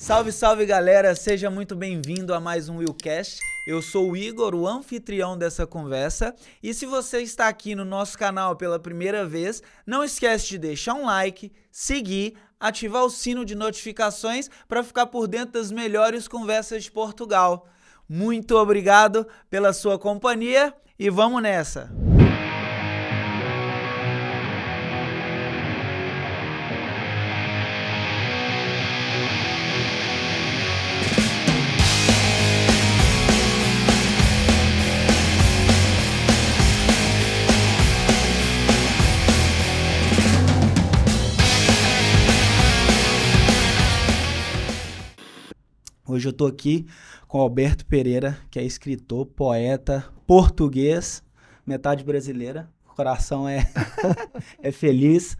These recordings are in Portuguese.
Salve, salve galera, seja muito bem-vindo a mais um Willcast. Eu sou o Igor, o anfitrião dessa conversa, e se você está aqui no nosso canal pela primeira vez, não esquece de deixar um like, seguir, ativar o sino de notificações para ficar por dentro das melhores conversas de Portugal. Muito obrigado pela sua companhia e vamos nessa! Hoje eu tô aqui com o Alberto Pereira, que é escritor, poeta, português, metade brasileira, o coração é, é feliz.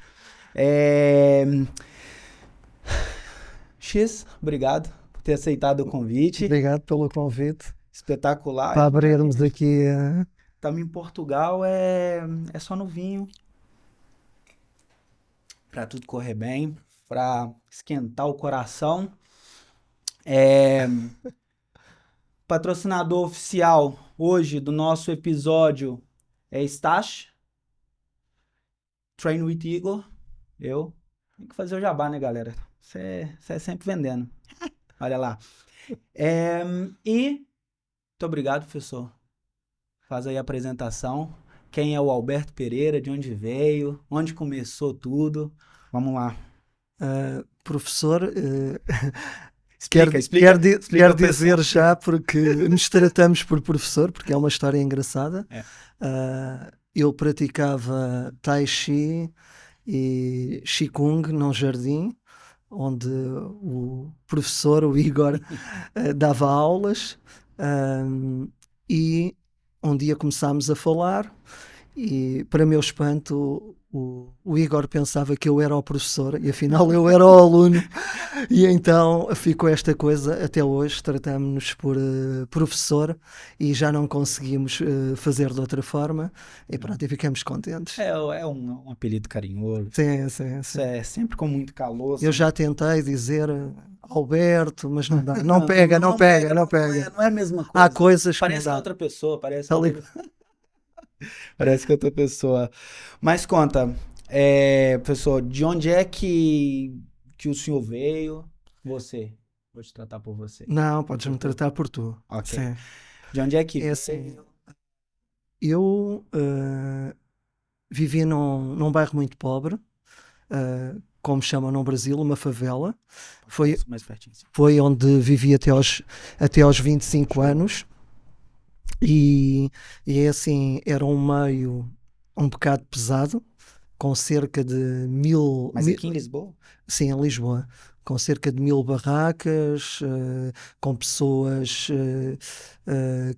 Obrigado por ter aceitado o convite. Obrigado pelo convite. Espetacular. Para abrirmos aqui. Estamos em Portugal, é só no vinho. Para tudo correr bem, para esquentar o coração. Patrocinador oficial hoje do nosso episódio é Stash, Train with Igor. Eu tenho que fazer o jabá, né, galera? Você é sempre vendendo. Olha lá. E muito obrigado, professor. Faz aí a apresentação. Quem é o Alberto Pereira, de onde veio, onde começou tudo. Vamos lá. Professor, Explica quero dizer já, porque nos tratamos por professor, porque é uma história engraçada. Eu praticava Tai Chi e Qigong num jardim, onde o professor, o Igor, dava aulas, e um dia começámos a falar e, para meu espanto, o Igor pensava que eu era o professor e afinal eu era o aluno, e então ficou esta coisa. Até hoje tratamos-nos por professor e já não conseguimos fazer de outra forma, e pronto, e ficamos contentes. É um apelido carinhoso. Sim. É sempre com muito calor. Eu já tentei dizer Alberto, mas não dá. Não pega. Não é a mesma coisa. Há coisas que parece não dá. outra pessoa, parece Ali. que é outra pessoa. Mas conta, professor, de onde é que o senhor veio? Você. Vou te tratar por você. Não, podes-me tratar por tu. Ok. Sim. De onde é que É assim, eu vivi num bairro muito pobre, como chamam no Brasil, uma favela. Foi onde vivi até aos 25 anos. E é assim, era um meio um bocado pesado, com cerca de 1000... Mas aqui em Lisboa? Sim, em Lisboa. Com cerca de 1000 barracas, com pessoas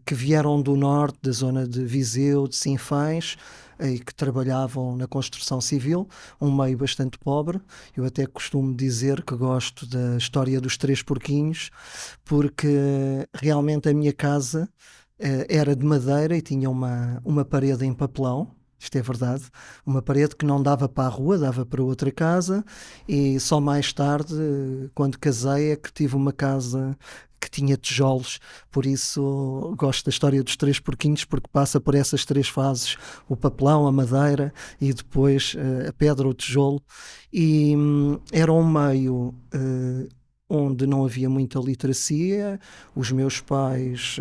que vieram do norte, da zona de Viseu, de Sinfãs, e que trabalhavam na construção civil, um meio bastante pobre. Eu até costumo dizer que gosto da história dos três porquinhos, porque realmente a minha casa era de madeira e tinha uma parede em papelão. Isto é verdade, uma parede que não dava para a rua, dava para outra casa, e só mais tarde, quando casei, é que tive uma casa que tinha tijolos. Por isso gosto da história dos três porquinhos, porque passa por essas três fases: o papelão, a madeira e depois a pedra, o tijolo. E era um meio onde não havia muita literacia. Os meus pais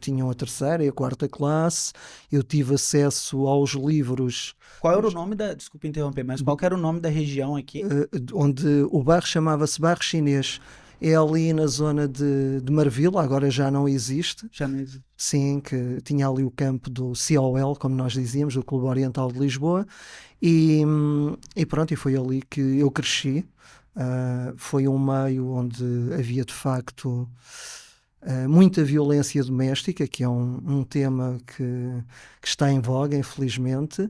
tinham a terceira e a quarta classe. Eu tive acesso aos livros. Qual era o nome desculpa interromper, mas qual era o nome da região aqui? Onde o bairro chamava-se Bairro Chinês. É ali na zona de Marvila, agora já não existe. Já não existe. Sim, que tinha ali o campo do COL, como nós dizíamos, do Clube Oriental de Lisboa. E pronto, e foi ali que eu cresci. Foi um meio onde havia de facto muita violência doméstica, que é um tema que está em voga, infelizmente,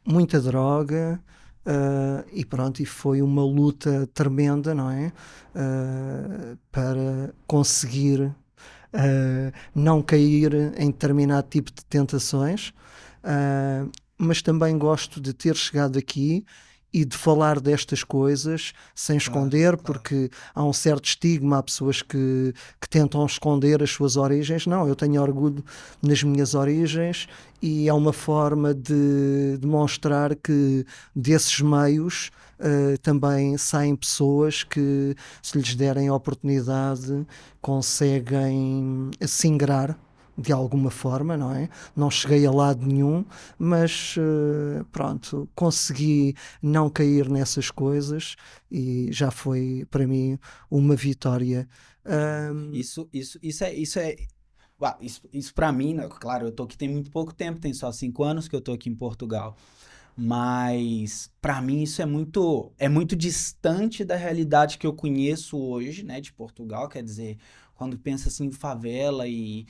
muita droga, e pronto, e foi uma luta tremenda, não é? Para conseguir não cair em determinado tipo de tentações, mas também gosto de ter chegado aqui e de falar destas coisas sem esconder, porque há um certo estigma, há pessoas que tentam esconder as suas origens. Não, eu tenho orgulho nas minhas origens e é uma forma de demonstrar que desses meios também saem pessoas que, se lhes derem a oportunidade, conseguem se ingrar de alguma forma, não é? Não cheguei a lado nenhum, mas pronto, consegui não cair nessas coisas e já foi para mim uma vitória. Isso para mim, né? Claro, eu tô aqui tem muito pouco tempo, tem só 5 anos que eu tô aqui em Portugal. Mas para mim isso é muito distante da realidade que eu conheço hoje, né, de Portugal. Quer dizer, quando pensa assim em favela e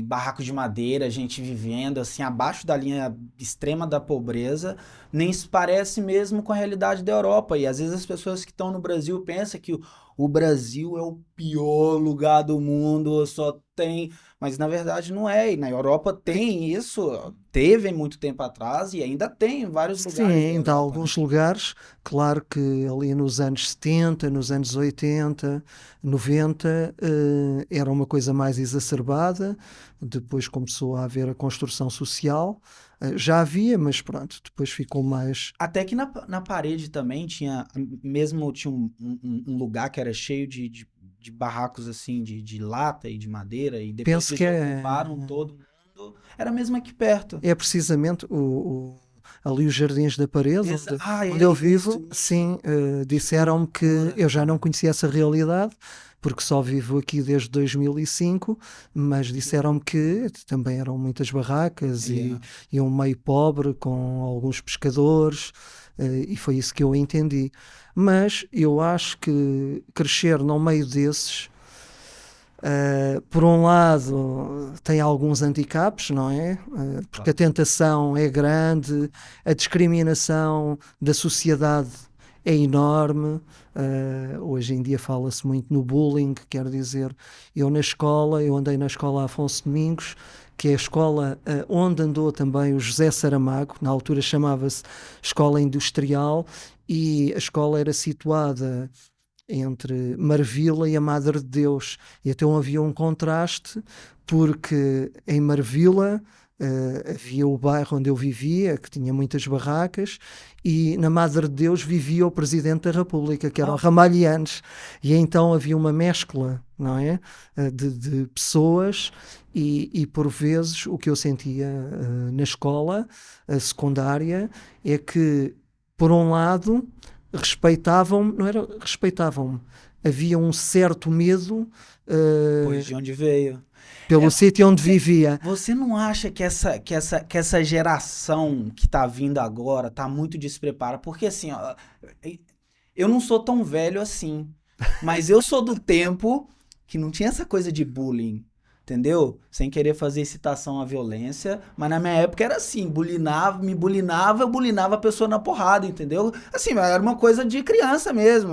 barracos de madeira, gente vivendo assim abaixo da linha extrema da pobreza, nem se parece mesmo com a realidade da Europa. E às vezes as pessoas que estão no Brasil pensam que o Brasil é o pior lugar do mundo, só tem, mas na verdade não é. E na Europa tem isso, teve muito tempo atrás e ainda tem em vários Sim, lugares da ainda há Europa, né? alguns lugares, claro que ali nos anos 70, nos anos 80, 90, era uma coisa mais exacerbada, depois começou a haver a construção social, já havia, mas pronto, depois ficou mais. Até que na parede também tinha um lugar que era cheio de barracos assim, de lata e de madeira, e depois Penso eles que ocuparam todo mundo. Era mesmo aqui perto. é precisamente ali os Jardins da Parede, onde eu Isso, vivo, sim, disseram-me que jura? eu já não conhecia essa realidade, porque só vivo aqui desde 2005, mas disseram-me que também eram muitas barracas Yeah. e um meio pobre com alguns pescadores, e foi isso que eu entendi. Mas eu acho que crescer no meio desses, por um lado, tem alguns handicaps, não é? Porque a Claro. tentação é grande, a discriminação da sociedade é enorme. Hoje em dia fala-se muito no bullying, quer dizer, eu andei na escola Afonso Domingos, que é a escola onde andou também o José Saramago, na altura chamava-se Escola Industrial, e a escola era situada entre Marvila e a Madre de Deus. E então havia um contraste, porque em Marvila havia o bairro onde eu vivia, que tinha muitas barracas, e na Madre de Deus vivia o Presidente da República, que eram Ah, ramalhianos. E então havia uma mescla, não é? De pessoas, e por vezes o que eu sentia na escola secundária é que, por um lado, respeitavam-me, não era respeitavam-me, havia um certo medo pois de onde veio. pelo É, sítio onde você, vivia. você não acha que essa geração que tá vindo agora tá muito despreparada? Porque assim, ó, eu não sou tão velho assim, mas eu sou do tempo que não tinha essa coisa de bullying, entendeu? Sem querer fazer incitação à violência, mas na minha época era assim, eu bulinava a pessoa na porrada, entendeu? Assim, era uma coisa de criança mesmo.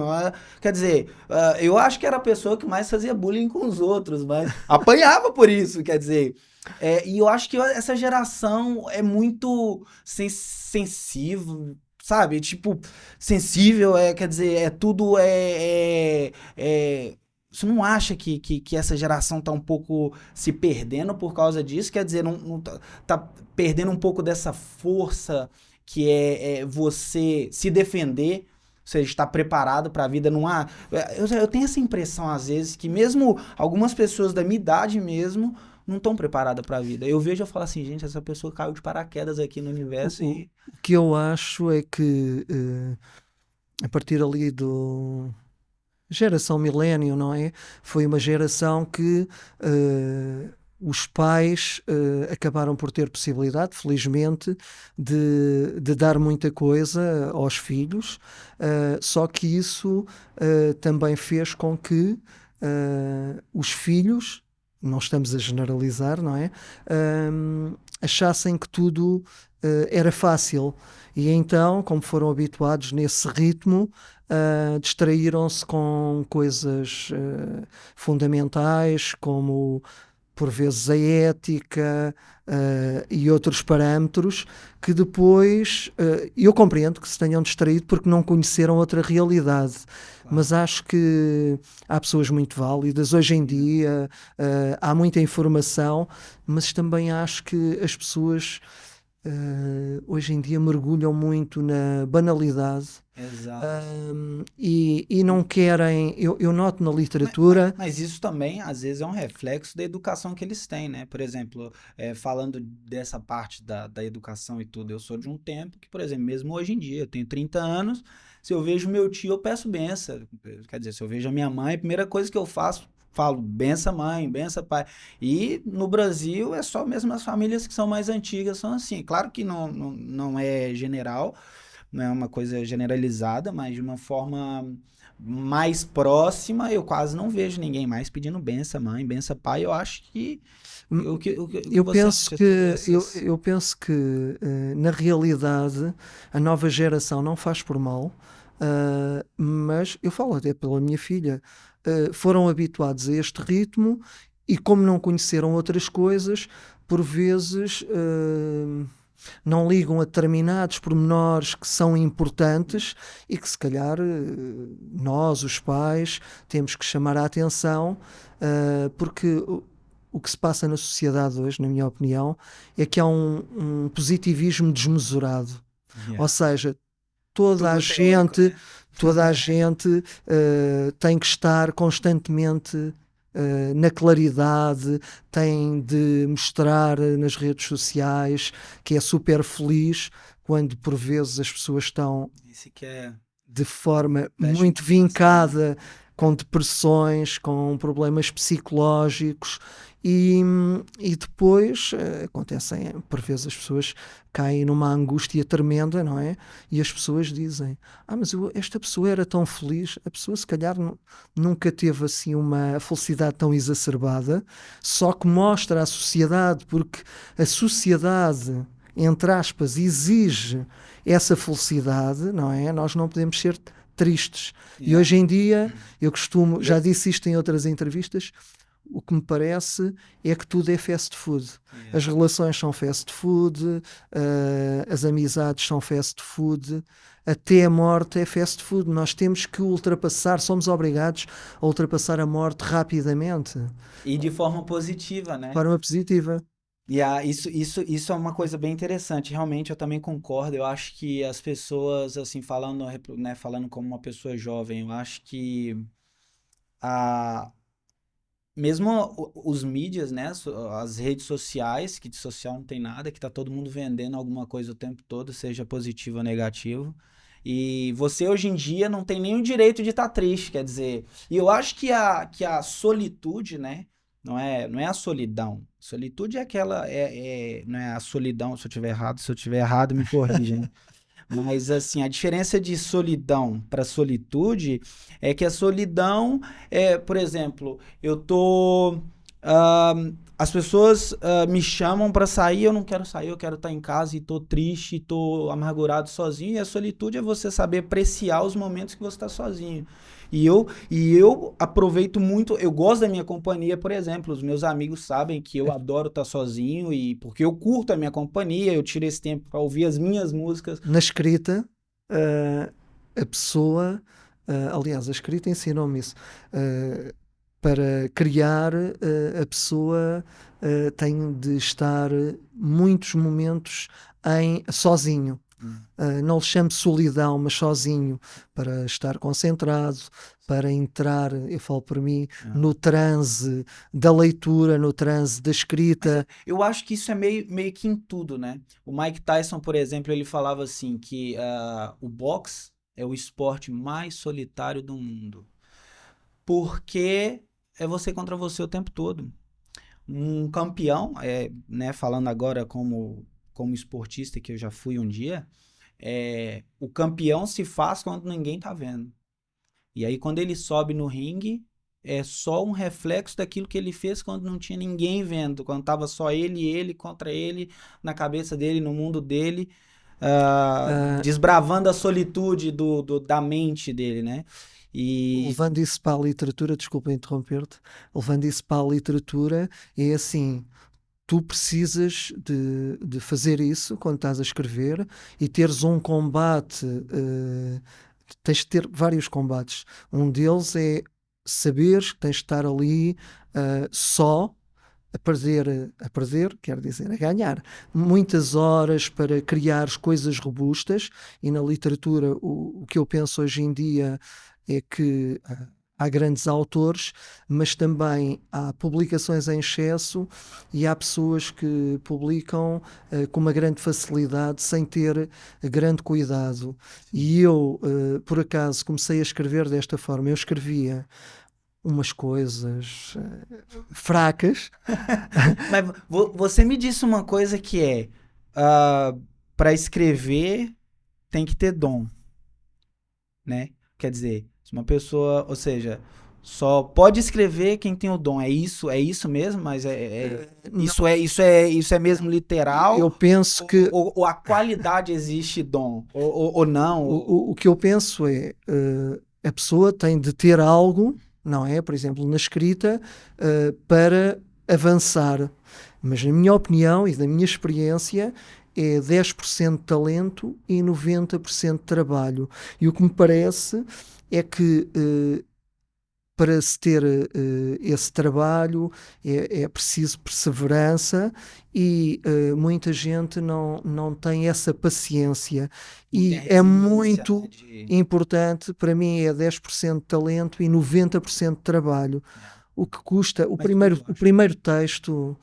Quer dizer, eu acho que era a pessoa que mais fazia bullying com os outros, mas apanhava por isso, quer dizer. E eu acho que essa geração é muito sensível, sabe? Tipo, sensível, quer dizer, tudo você não acha que essa geração tá um pouco se perdendo por causa disso? Quer dizer, não tá perdendo um pouco dessa força que é você se defender, ou seja, estar preparado para a vida. Não há. Eu tenho essa impressão, às vezes, que mesmo algumas pessoas da minha idade mesmo não estão preparadas para a vida. Eu vejo e falo assim, gente, essa pessoa caiu de paraquedas aqui no universo O e. que eu acho é que a partir ali do geração milênio, não é? Foi uma geração que os pais acabaram por ter possibilidade, felizmente, de dar muita coisa aos filhos, só que isso também fez com que os filhos, não estamos a generalizar, não é? Achassem que tudo era fácil. E então, como foram habituados nesse ritmo, distraíram-se com coisas fundamentais, como por vezes a ética e outros parâmetros que depois eu compreendo que se tenham distraído porque não conheceram outra realidade. Claro. Mas acho que há pessoas muito válidas. Hoje em dia há muita informação, mas também acho que as pessoas hoje em dia mergulham muito na banalidade. Exato. E não querem, eu noto na literatura. Mas isso também, às vezes, é um reflexo da educação que eles têm, né? Por exemplo, falando dessa parte da educação e tudo, eu sou de um tempo que, por exemplo, mesmo hoje em dia, eu tenho 30 anos, se eu vejo meu tio, eu peço benção. Quer dizer, se eu vejo a minha mãe, a primeira coisa que eu faço, falo, benção mãe, benção pai. E no Brasil é só mesmo as famílias que são mais antigas são assim. Claro que não é general, não é uma coisa generalizada, mas de uma forma mais próxima, eu quase não vejo ninguém mais pedindo benção mãe, benção pai. Eu acho que o que Eu você penso acha que, dessas... eu penso que na realidade a nova geração não faz por mal, mas eu falo até pela minha filha, foram habituados a este ritmo e como não conheceram outras coisas, por vezes não ligam a determinados pormenores que são importantes e que se calhar nós, os pais, temos que chamar a atenção, porque o que se passa na sociedade hoje, na minha opinião, é que há um positivismo desmesurado. Ou seja, toda a Tudo teórico, gente, né? toda a gente tem que estar constantemente na claridade, tem de mostrar nas redes sociais que é super feliz, quando por vezes as pessoas estão Esse que é de forma fecha muito bastante. vincada, com depressões, com problemas psicológicos, e depois acontecem, por vezes as pessoas caem numa angústia tremenda, não é? E as pessoas dizem, mas esta pessoa era tão feliz, a pessoa se calhar nunca teve assim uma felicidade tão exacerbada, só que mostra à sociedade, porque a sociedade, entre aspas, exige essa felicidade, não é? Nós não podemos ser tristes. E Yeah. hoje em dia, eu costumo, já disse isto em outras entrevistas, o que me parece é que tudo é fast food. Yeah. As relações são fast food, as amizades são fast food, até a morte é fast food. Nós temos que ultrapassar, somos obrigados a ultrapassar a morte rapidamente, E de forma positiva, de né? forma positiva. Isso é uma coisa bem interessante. Realmente, eu também concordo. Eu acho que as pessoas, assim, falando, né, falando como uma pessoa jovem, eu acho que a, mesmo os mídias, né, as redes sociais, que de social não tem nada, que tá todo mundo vendendo alguma coisa o tempo todo, seja positivo ou negativo. E você hoje em dia não tem nem o direito de estar triste, quer dizer. E eu acho que a solitude, né, não é a solidão. Solitude é aquela, não é a solidão, se eu tiver errado, me corrija, hein? Mas assim, a diferença de solidão para solitude é que a solidão por exemplo, eu tô. ah, as pessoas me chamam para sair, eu não quero sair, eu quero estar em casa e tô triste, tô amargurado sozinho. E a solitude é você saber apreciar os momentos que você está sozinho. E eu aproveito muito, eu gosto da minha companhia, por exemplo, os meus amigos sabem que eu adoro estar sozinho e porque eu curto a minha companhia, eu tiro esse tempo para ouvir as minhas músicas. Na escrita, a pessoa, aliás, a escrita ensinou-me isso. Para criar, a pessoa tem de estar muitos momentos sozinho. Não lhe chamo solidão, mas sozinho, para estar concentrado, para entrar, eu falo por mim, no transe da leitura, no transe da escrita. Eu acho que isso é meio que em tudo, né? O Mike Tyson, por exemplo, ele falava assim que o boxe é o esporte mais solitário do mundo. Porque é você contra você o tempo todo. Um campeão, né, falando agora como esportista que eu já fui um dia, o campeão se faz quando ninguém tá vendo. E aí quando ele sobe no ringue, é só um reflexo daquilo que ele fez quando não tinha ninguém vendo, quando tava só ele e ele contra ele, na cabeça dele, no mundo dele, Ah, desbravando a solitude da mente dele, né? E Levando isso para a literatura, desculpa interromper-te, levando isso para a literatura, é assim, tu precisas de fazer isso quando estás a escrever e teres um combate, tens de ter vários combates. Um deles é saberes que tens de estar ali só a perder, quer dizer, a ganhar muitas horas para criar coisas robustas, e na literatura o que eu penso hoje em dia é que há grandes autores, mas também há publicações em excesso e há pessoas que publicam com uma grande facilidade sem ter grande cuidado. E eu, por acaso, comecei a escrever desta forma. Eu escrevia umas coisas fracas. mas você me disse uma coisa que é para escrever tem que ter dom, né? Quer dizer, se uma pessoa, ou seja, só pode escrever quem tem o dom. É isso mesmo, mas isso é mesmo literal? Eu penso que Ou a qualidade existe dom? Ou não? o que eu penso é a pessoa tem de ter algo, não é? Por exemplo, na escrita, para avançar. Mas na minha opinião e da minha experiência é 10% de talento e 90% de trabalho. E o que me parece é que para se ter esse trabalho é preciso perseverança e muita gente não tem essa paciência. E é muito importante, para mim é 10% de talento e 90% de trabalho. O que custa, o primeiro texto,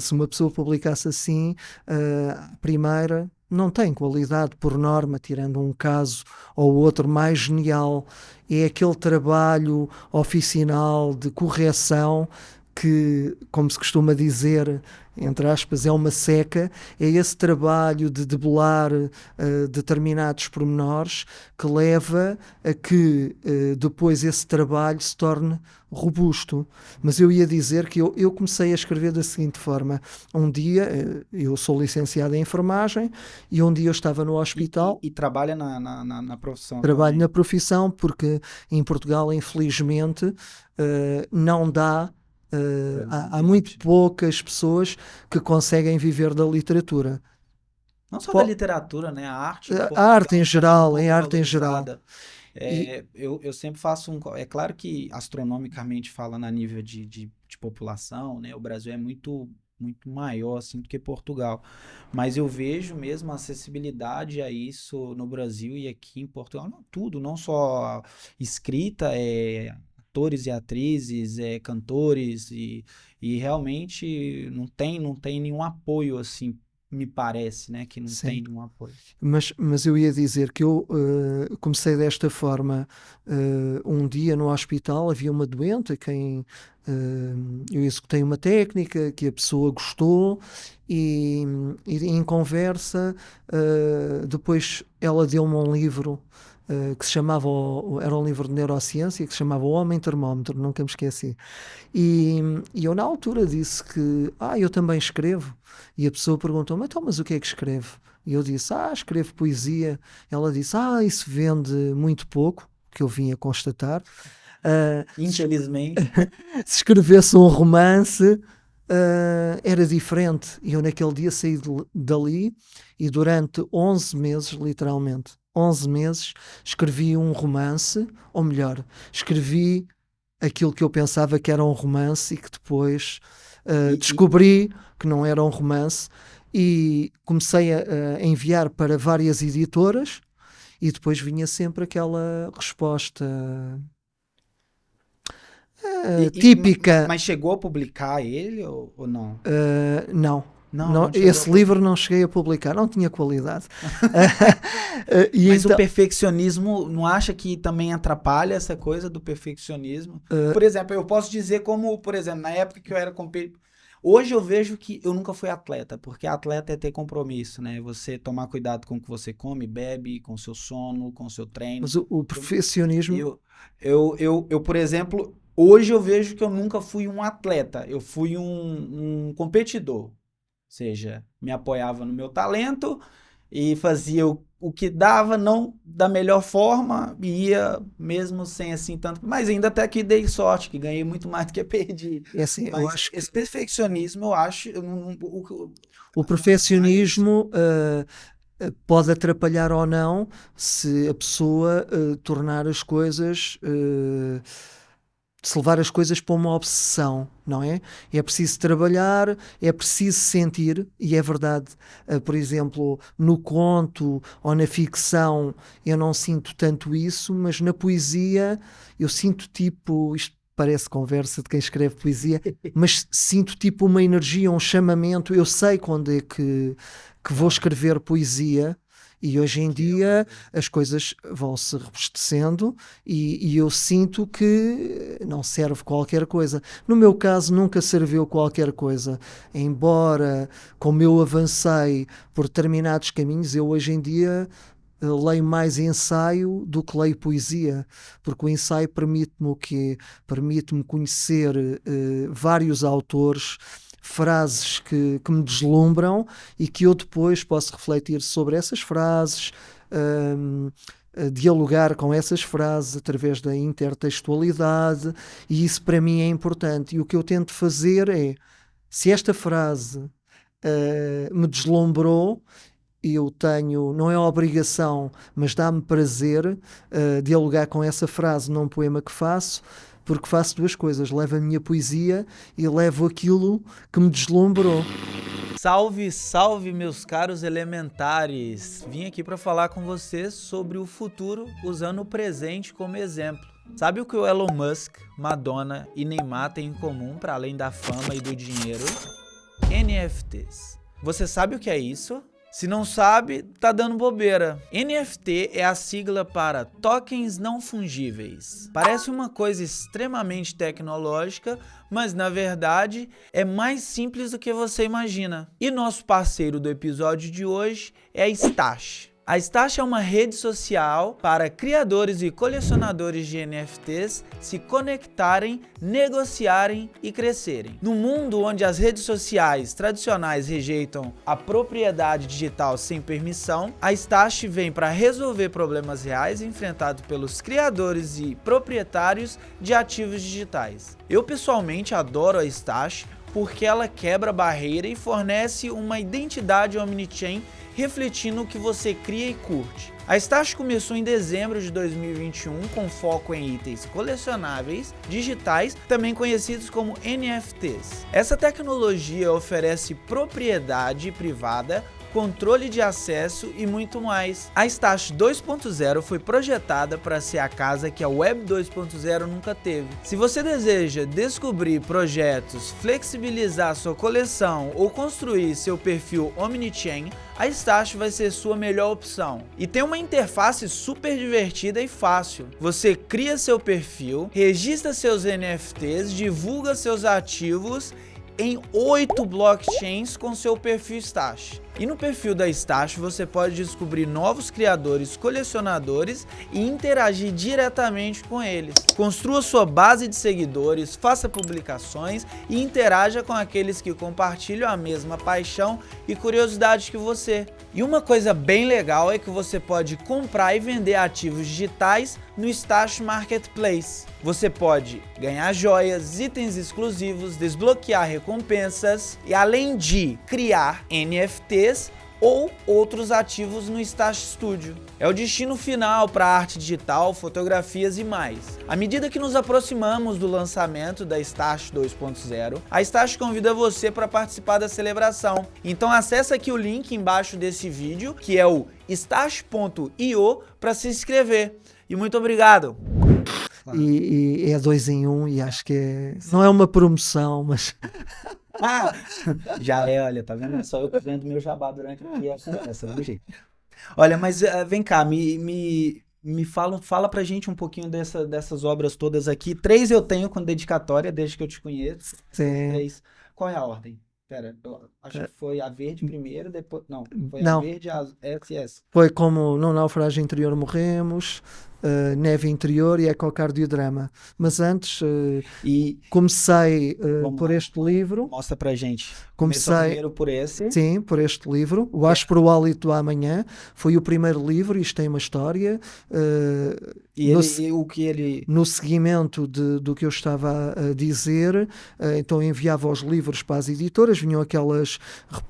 se uma pessoa publicasse assim, a primeira não tem qualidade por norma, tirando um caso ou outro mais genial. É aquele trabalho oficinal de correção que, como se costuma dizer, entre aspas, é uma seca. É esse trabalho de debelar determinados pormenores que leva a que depois esse trabalho se torne robusto. Mas eu ia dizer que eu comecei a escrever da seguinte forma. Um dia, eu sou licenciado em enfermagem, e um dia eu estava no hospital. E trabalha na profissão? Trabalho também. na profissão, porque em Portugal, infelizmente, não dá. Há muito poucas pessoas que conseguem viver da literatura. Não só da literatura, né? A arte. A arte em geral, em arte em geral. Eu sempre faço É claro que astronomicamente falando a nível de população, né? O Brasil é muito maior assim do que Portugal. Mas eu vejo mesmo a acessibilidade a isso no Brasil e aqui em Portugal. Não, tudo, não só escrita, atores e atrizes, cantores e realmente não tem nenhum apoio assim, me parece, né, que não Sim. tem nenhum apoio. Mas eu ia dizer que eu comecei desta forma. Um dia no hospital havia uma doente a quem eu executei uma técnica que a pessoa gostou e em conversa depois ela deu-me um livro que se chamava, era um livro de neurociência que se chamava O Homem Termómetro, nunca me esqueci. E eu na altura disse que eu também escrevo. E a pessoa perguntou-me, então, mas o que é que escreve? E eu disse, escrevo poesia. Ela disse, isso vende muito pouco, que eu vim a constatar. Infelizmente. Se escrevesse um romance, era diferente. E eu naquele dia saí dali e durante 11 meses, literalmente, 11 meses, escrevi um romance, ou melhor, escrevi aquilo que eu pensava que era um romance e que depois descobri que não era um romance, e comecei a enviar para várias editoras e depois vinha sempre aquela resposta típica. Mas chegou a publicar ele ou não? Não. Não esse livro não cheguei a publicar, não tinha qualidade. Mas o perfeccionismo, não acha que também atrapalha essa coisa do perfeccionismo? Por exemplo, eu posso dizer como, por exemplo, na época que eu era competidor, hoje eu vejo que eu nunca fui atleta, porque atleta é ter compromisso, né? Você tomar cuidado com o que você come, bebe, com o seu sono, com o seu treino. Mas o perfeccionismo... Eu, por exemplo, hoje eu vejo que eu nunca fui um atleta, eu fui um competidor. Ou seja, me apoiava no meu talento e fazia o que dava, não da melhor forma, e ia mesmo sem assim tanto. Mas ainda até que dei sorte, que ganhei muito mais do que perdi. É assim, eu Mas acho que esse perfeccionismo, eu acho, o perfeccionismo pode atrapalhar ou não se a pessoa tornar as coisas, se levar as coisas para uma obsessão, não é? É preciso trabalhar, é preciso sentir, e é verdade, por exemplo, no conto ou na ficção eu não sinto tanto isso, mas na poesia eu sinto tipo, isto parece conversa de quem escreve poesia, mas sinto tipo uma energia, um chamamento, eu sei quando é que vou escrever poesia. E hoje em dia as coisas vão se robustecendo e eu sinto que não serve qualquer coisa. No meu caso, nunca serviu qualquer coisa. Embora, como eu avancei por determinados caminhos, eu hoje em dia leio mais ensaio do que leio poesia, porque o ensaio permite-me o quê? Permite-me conhecer vários autores, frases que me deslumbram e que eu depois posso refletir sobre essas frases, hum, dialogar com essas frases através da intertextualidade, e isso para mim é importante. E o que eu tento fazer é, se esta frase me deslumbrou, eu tenho, não é obrigação, mas dá-me prazer dialogar com essa frase num poema que faço, porque faço duas coisas: levo a minha poesia e levo aquilo que me deslumbrou. Salve, salve, meus caros elementares! Vim aqui para falar com vocês sobre o futuro usando o presente como exemplo. Sabe o que o Elon Musk, Madonna e Neymar têm em comum para além da fama e do dinheiro? NFTs. Você sabe o que é isso? Se não sabe, tá dando bobeira. NFT é a sigla para tokens não fungíveis. Parece uma coisa extremamente tecnológica, mas na verdade é mais simples do que você imagina. E nosso parceiro do episódio de hoje é a Stash. A Stash é uma rede social para criadores e colecionadores de NFTs se conectarem, negociarem e crescerem. No mundo onde as redes sociais tradicionais rejeitam a propriedade digital sem permissão, a Stash vem para resolver problemas reais enfrentados pelos criadores e proprietários de ativos digitais. Eu pessoalmente adoro a Stash porque ela quebra barreira e fornece uma identidade omnichain refletindo o que você cria e curte. A Stash começou em dezembro de 2021 com foco em itens colecionáveis digitais, também conhecidos como NFTs. Essa tecnologia oferece propriedade privada, controle de acesso e muito mais. A Stash 2.0 foi projetada para ser a casa que a Web 2.0 nunca teve. Se você deseja descobrir projetos, flexibilizar sua coleção ou construir seu perfil omnichain, a Stash vai ser sua melhor opção. E tem uma interface super divertida e fácil. Você cria seu perfil, registra seus NFTs, divulga seus ativos em 8 blockchains com seu perfil Stash. E no perfil da Stash você pode descobrir novos criadores, colecionadores e interagir diretamente com eles. Construa sua base de seguidores, faça publicações e interaja com aqueles que compartilham a mesma paixão e curiosidade que você. E uma coisa bem legal é que você pode comprar e vender ativos digitais no Stash Marketplace. Você pode ganhar joias, itens exclusivos, desbloquear recompensas e, além de criar NFTs ou outros ativos no Stash Studio. É o destino final para arte digital, fotografias e mais. À medida que nos aproximamos do lançamento da Stash 2.0, a Stash convida você para participar da celebração. Então acesse aqui o link embaixo desse vídeo, que é o stash.io, para se inscrever. E muito obrigado! E é 2 em 1 e acho que não é uma promoção, mas Já é, olha, tá vendo? É só eu que vendo meu jabá durante aqui a conversa, do jeito. Olha, mas vem cá, fala pra gente um pouquinho dessas obras todas aqui. 3 eu tenho com dedicatória, desde que eu te conheço. sim. 3. Qual é a ordem? Pera, eu acho que foi a verde primeiro, depois... Não, foi a Não. verde, a SS. Foi como No Naufrágio Interior Morremos, Neve Interior e Ecocardiodrama. Mas antes E comecei vamos por lá, este livro. mostra pra gente. Começou Comecei, primeiro por esse. sim, por este livro. O Que é- Áspero Hálito do Amanhã foi o primeiro livro. Isto tem uma história. E No, ele, e o que ele. no seguimento do que eu estava a dizer, então enviava os livros para as editoras, vinham aquelas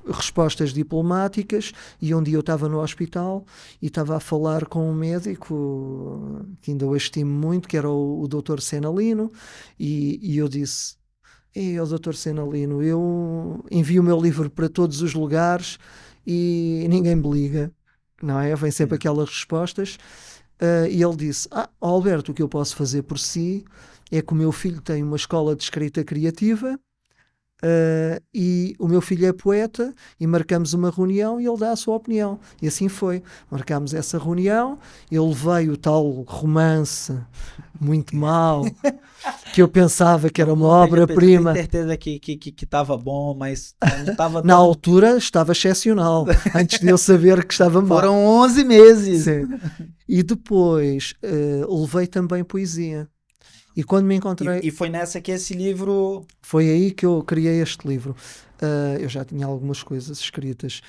respostas diplomáticas, e um dia eu estava no hospital e estava a falar com um médico que ainda o estimo muito, que era o Dr. Senalino, e eu disse: Ei, o Dr. Senalino, eu envio o meu livro para todos os lugares e ninguém me liga, não é? Vem sempre aquelas respostas. E ele disse: Alberto, o que eu posso fazer por si é que o meu filho tem uma escola de escrita criativa, e o meu filho é poeta, e marcamos uma reunião e ele dá a sua opinião. E assim foi. Marcámos essa reunião, ele veio o tal romance muito mau, que eu pensava que era uma obra-prima. Tenho certeza que tava bom, mas não tava Na tão... altura estava excepcional, antes de eu saber que estava mal. Foram 11 meses. Sim. E depois levei também poesia. E quando me encontrei, E foi nessa que esse livro... foi aí que eu criei este livro. Eu já tinha algumas coisas escritas.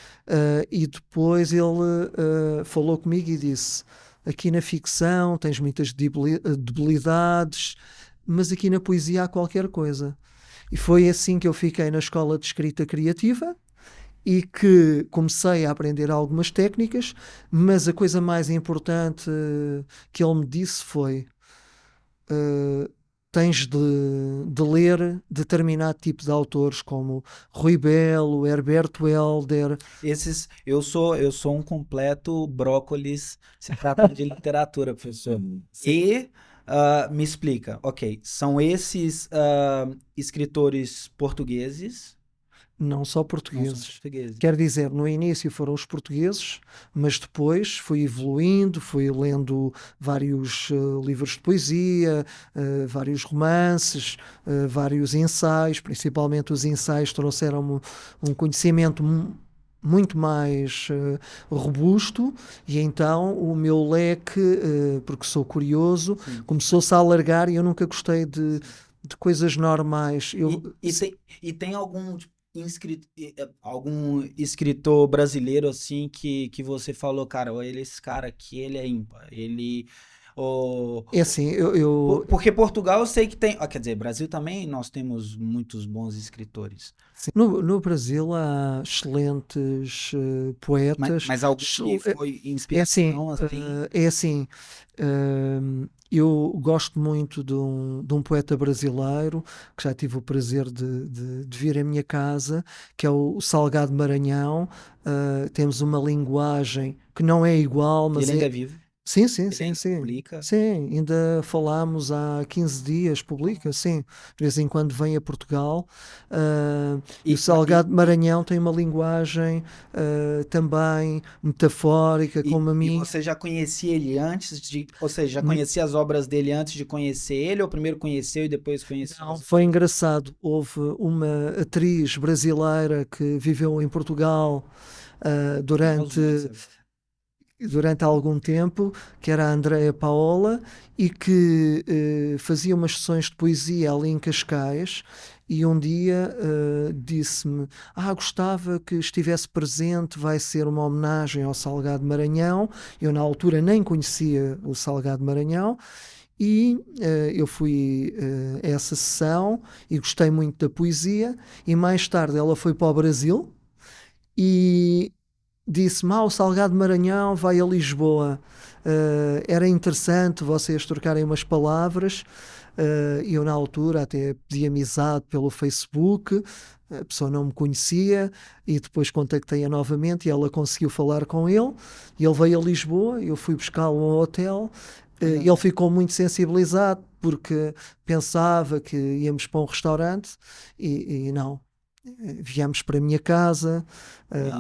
E depois ele falou comigo e disse: aqui na ficção tens muitas debilidades, mas aqui na poesia há qualquer coisa. E foi assim que eu fiquei na escola de escrita criativa e que comecei a aprender algumas técnicas, mas a coisa mais importante que ele me disse foi: tens de ler determinado tipo de autores como Rui Belo, Herberto Helder. Esses, eu sou um completo brócolis se tratando de literatura, professor. E me explica, ok, são esses escritores portugueses, Não só não são portugueses. portugueses. Quer dizer, no início foram os portugueses, mas depois fui evoluindo, fui lendo vários livros de poesia, vários romances, vários ensaios. Principalmente os ensaios trouxeram-me um conhecimento muito mais robusto, e então o meu leque, porque sou curioso, Sim. começou-se a alargar, e eu nunca gostei de coisas normais. E tem algum algum escritor brasileiro assim que você falou, cara, olha esse cara aqui, ele é ímpar, ele É assim, porque Portugal eu sei que tem, quer dizer, Brasil também nós temos muitos bons escritores. sim, no Brasil há excelentes poetas. Mas algum que foi É assim, inspiração assim? é assim, eu gosto muito de um poeta brasileiro que já tive o prazer de vir à minha casa, que é o Salgado Maranhão. Temos uma linguagem que não é igual, Ele mas ainda vive, sim, sim, ele sim, ainda sim. publica. Sim, ainda falámos há 15 dias, publica, sim. De vez em quando vem a Portugal. E o Salgado Maranhão tem uma linguagem também metafórica, como a E mim. você já conhecia ele antes de, ou seja, já conhecia as obras dele antes de conhecer ele, ou primeiro conheceu e depois conheceu? Não, foi engraçado. Houve uma atriz brasileira que viveu em Portugal durante algum tempo, que era a Andrea Paola, e que fazia umas sessões de poesia ali em Cascais, e um dia disse-me: gostava que estivesse presente, vai ser uma homenagem ao Salgado Maranhão. Eu na altura nem conhecia o Salgado Maranhão, e eu fui a essa sessão e gostei muito da poesia, e mais tarde ela foi para o Brasil e disse-me: o Salgado Maranhão vai a Lisboa, era interessante vocês trocarem umas palavras. Eu na altura até pedi amizade pelo Facebook, a pessoa não me conhecia, e depois contactei-a novamente e ela conseguiu falar com ele, e ele veio a Lisboa, eu fui buscá-lo ao hotel. Ele ficou muito sensibilizado porque pensava que íamos para um restaurante, e não. Viemos para a minha casa,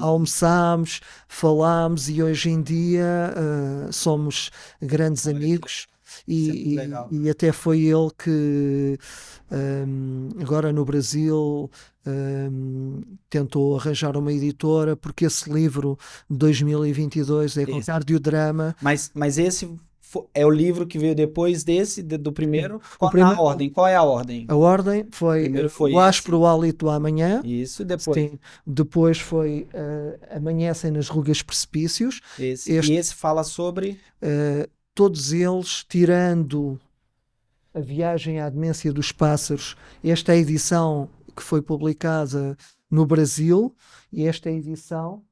almoçámos, falámos, e hoje em dia somos grandes amigos. E até foi ele que agora no Brasil tentou arranjar uma editora, porque esse livro de 2022 é com cardiodrama. Mas esse É o livro que veio depois do primeiro. primeiro- A ordem? Qual é a ordem? A ordem foi Primeiro foi O esse. Áspero Hálito à Manhã. Isso, depois Sim. Depois foi Amanhecem nas Rugas Precipícios. esse. Este- E esse fala sobre... Todos eles, tirando A Viagem à Demência dos Pássaros, esta é a edição que foi publicada no Brasil e esta é a edição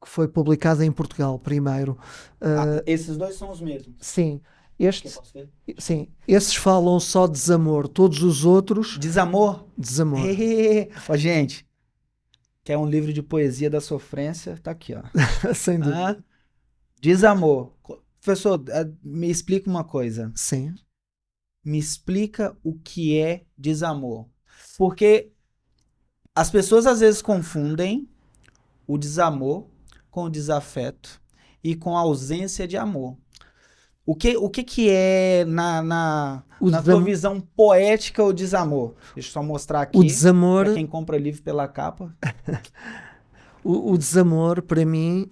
que foi publicada em Portugal primeiro. esses dois são os mesmos. Sim, Que eu estes, posso ver? sim, esses falam só de desamor, todos os outros, Desamor? desamor. Ó, gente, quer um livro de poesia da sofrência? Tá aqui, ó. Sem dúvida. Desamor. Professor, me explica uma coisa. Sim. Me explica o que é desamor. Porque as pessoas às vezes confundem o desamor com o desafeto e com a ausência de amor. O que é, na tua visão poética, o desamor? Deixa eu só mostrar aqui. O desamor, para quem compra livro pela capa. o desamor, para mim,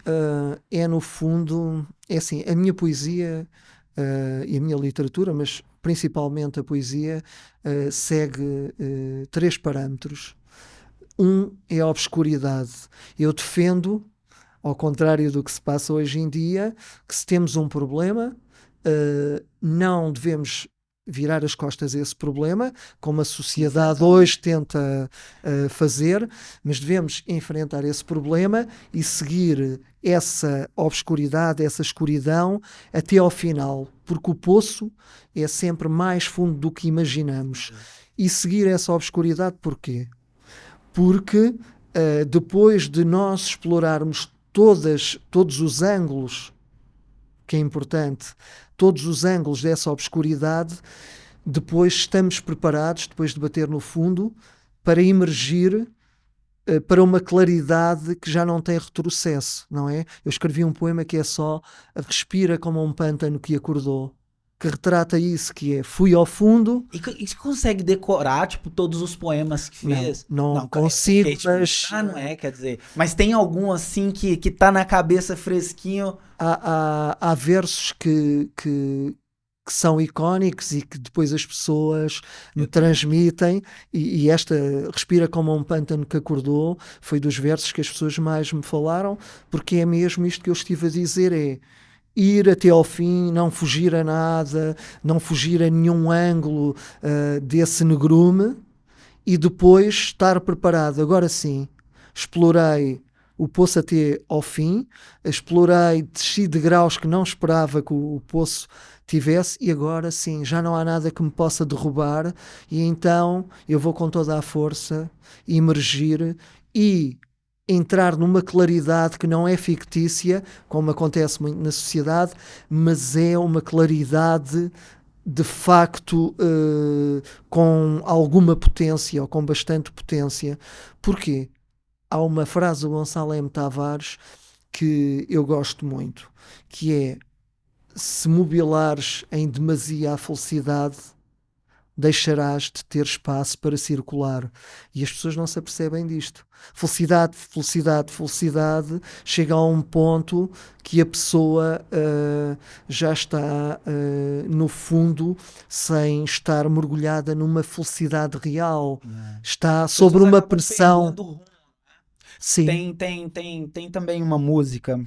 é no fundo, é assim, a minha poesia e a minha literatura, mas principalmente a poesia, segue 3 parâmetros. Um é a obscuridade. Eu defendo, ao contrário do que se passa hoje em dia, que se temos um problema, não devemos virar as costas a esse problema, como a sociedade hoje tenta fazer, mas devemos enfrentar esse problema e seguir essa obscuridade, essa escuridão até ao final, porque o poço é sempre mais fundo do que imaginamos. E seguir essa obscuridade porquê? Porque depois de nós explorarmos todos os ângulos, que é importante, todos os ângulos dessa obscuridade, depois estamos preparados, depois de bater no fundo, para emergir para uma claridade que já não tem retrocesso, não é? Eu escrevi um poema que é só Respira como um pântano que acordou, que retrata isso, que é fui ao fundo... E você consegue decorar, tipo, todos os poemas que fez? Não consigo, tipo, mas... não é, quer dizer... Mas tem algum, assim, que tá na cabeça fresquinho? Há versos que são icónicos e que depois as pessoas me transmitem, e esta Respira como um pântano que acordou foi dos versos que as pessoas mais me falaram, porque é mesmo isto que eu estive a dizer, é ir até ao fim, não fugir a nada, não fugir a nenhum ângulo desse negrume, e depois estar preparado. Agora sim, explorei o poço até ao fim, desci de graus que não esperava que o poço tivesse, e agora sim, já não há nada que me possa derrubar, e então eu vou com toda a força emergir e entrar numa claridade que não é fictícia, como acontece muito na sociedade, mas é uma claridade de facto com alguma potência, ou com bastante potência. Porquê? Há uma frase do Gonçalo M. Tavares que eu gosto muito, que é: se mobilares em demasia a felicidade, deixarás de ter espaço para circular. E as pessoas não se apercebem disto. Felicidade, felicidade, felicidade, chega a um ponto que a pessoa já está, no fundo, sem estar mergulhada numa felicidade real. Está sobre uma pressão. Sim. Tem também uma música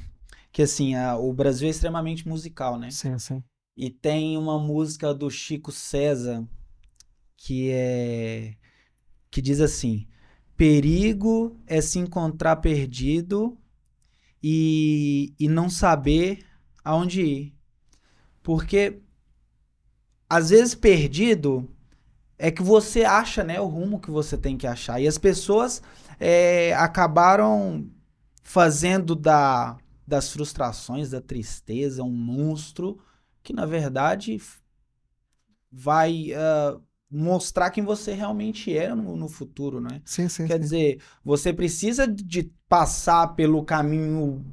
que, assim, o Brasil é extremamente musical, né? Sim, sim. E tem uma música do Chico César que diz assim: perigo é se encontrar perdido e não saber aonde ir. Porque às vezes perdido é que você acha, né, o rumo que você tem que achar. E as pessoas acabaram fazendo das frustrações, da tristeza, um monstro que, na verdade, vai mostrar quem você realmente é no futuro, né? Sim, sim. Quer dizer, você precisa de passar pelo caminho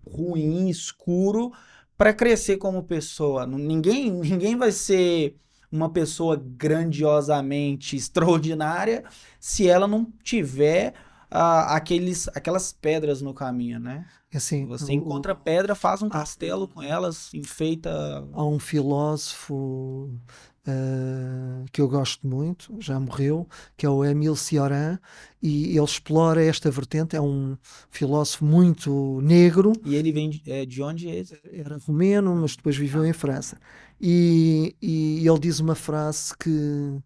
ruim, escuro, para crescer como pessoa. Ninguém vai ser uma pessoa grandiosamente extraordinária se ela não tiver aquelas pedras no caminho, né? Assim, Você encontra pedra, faz um castelo com elas, enfeita. há um filósofo que eu gosto muito, já morreu, que é o Émile Cioran, e ele explora esta vertente. É um filósofo muito negro, E ele vem de onde é esse? era romeno, mas depois viveu em França. E ele diz uma frase que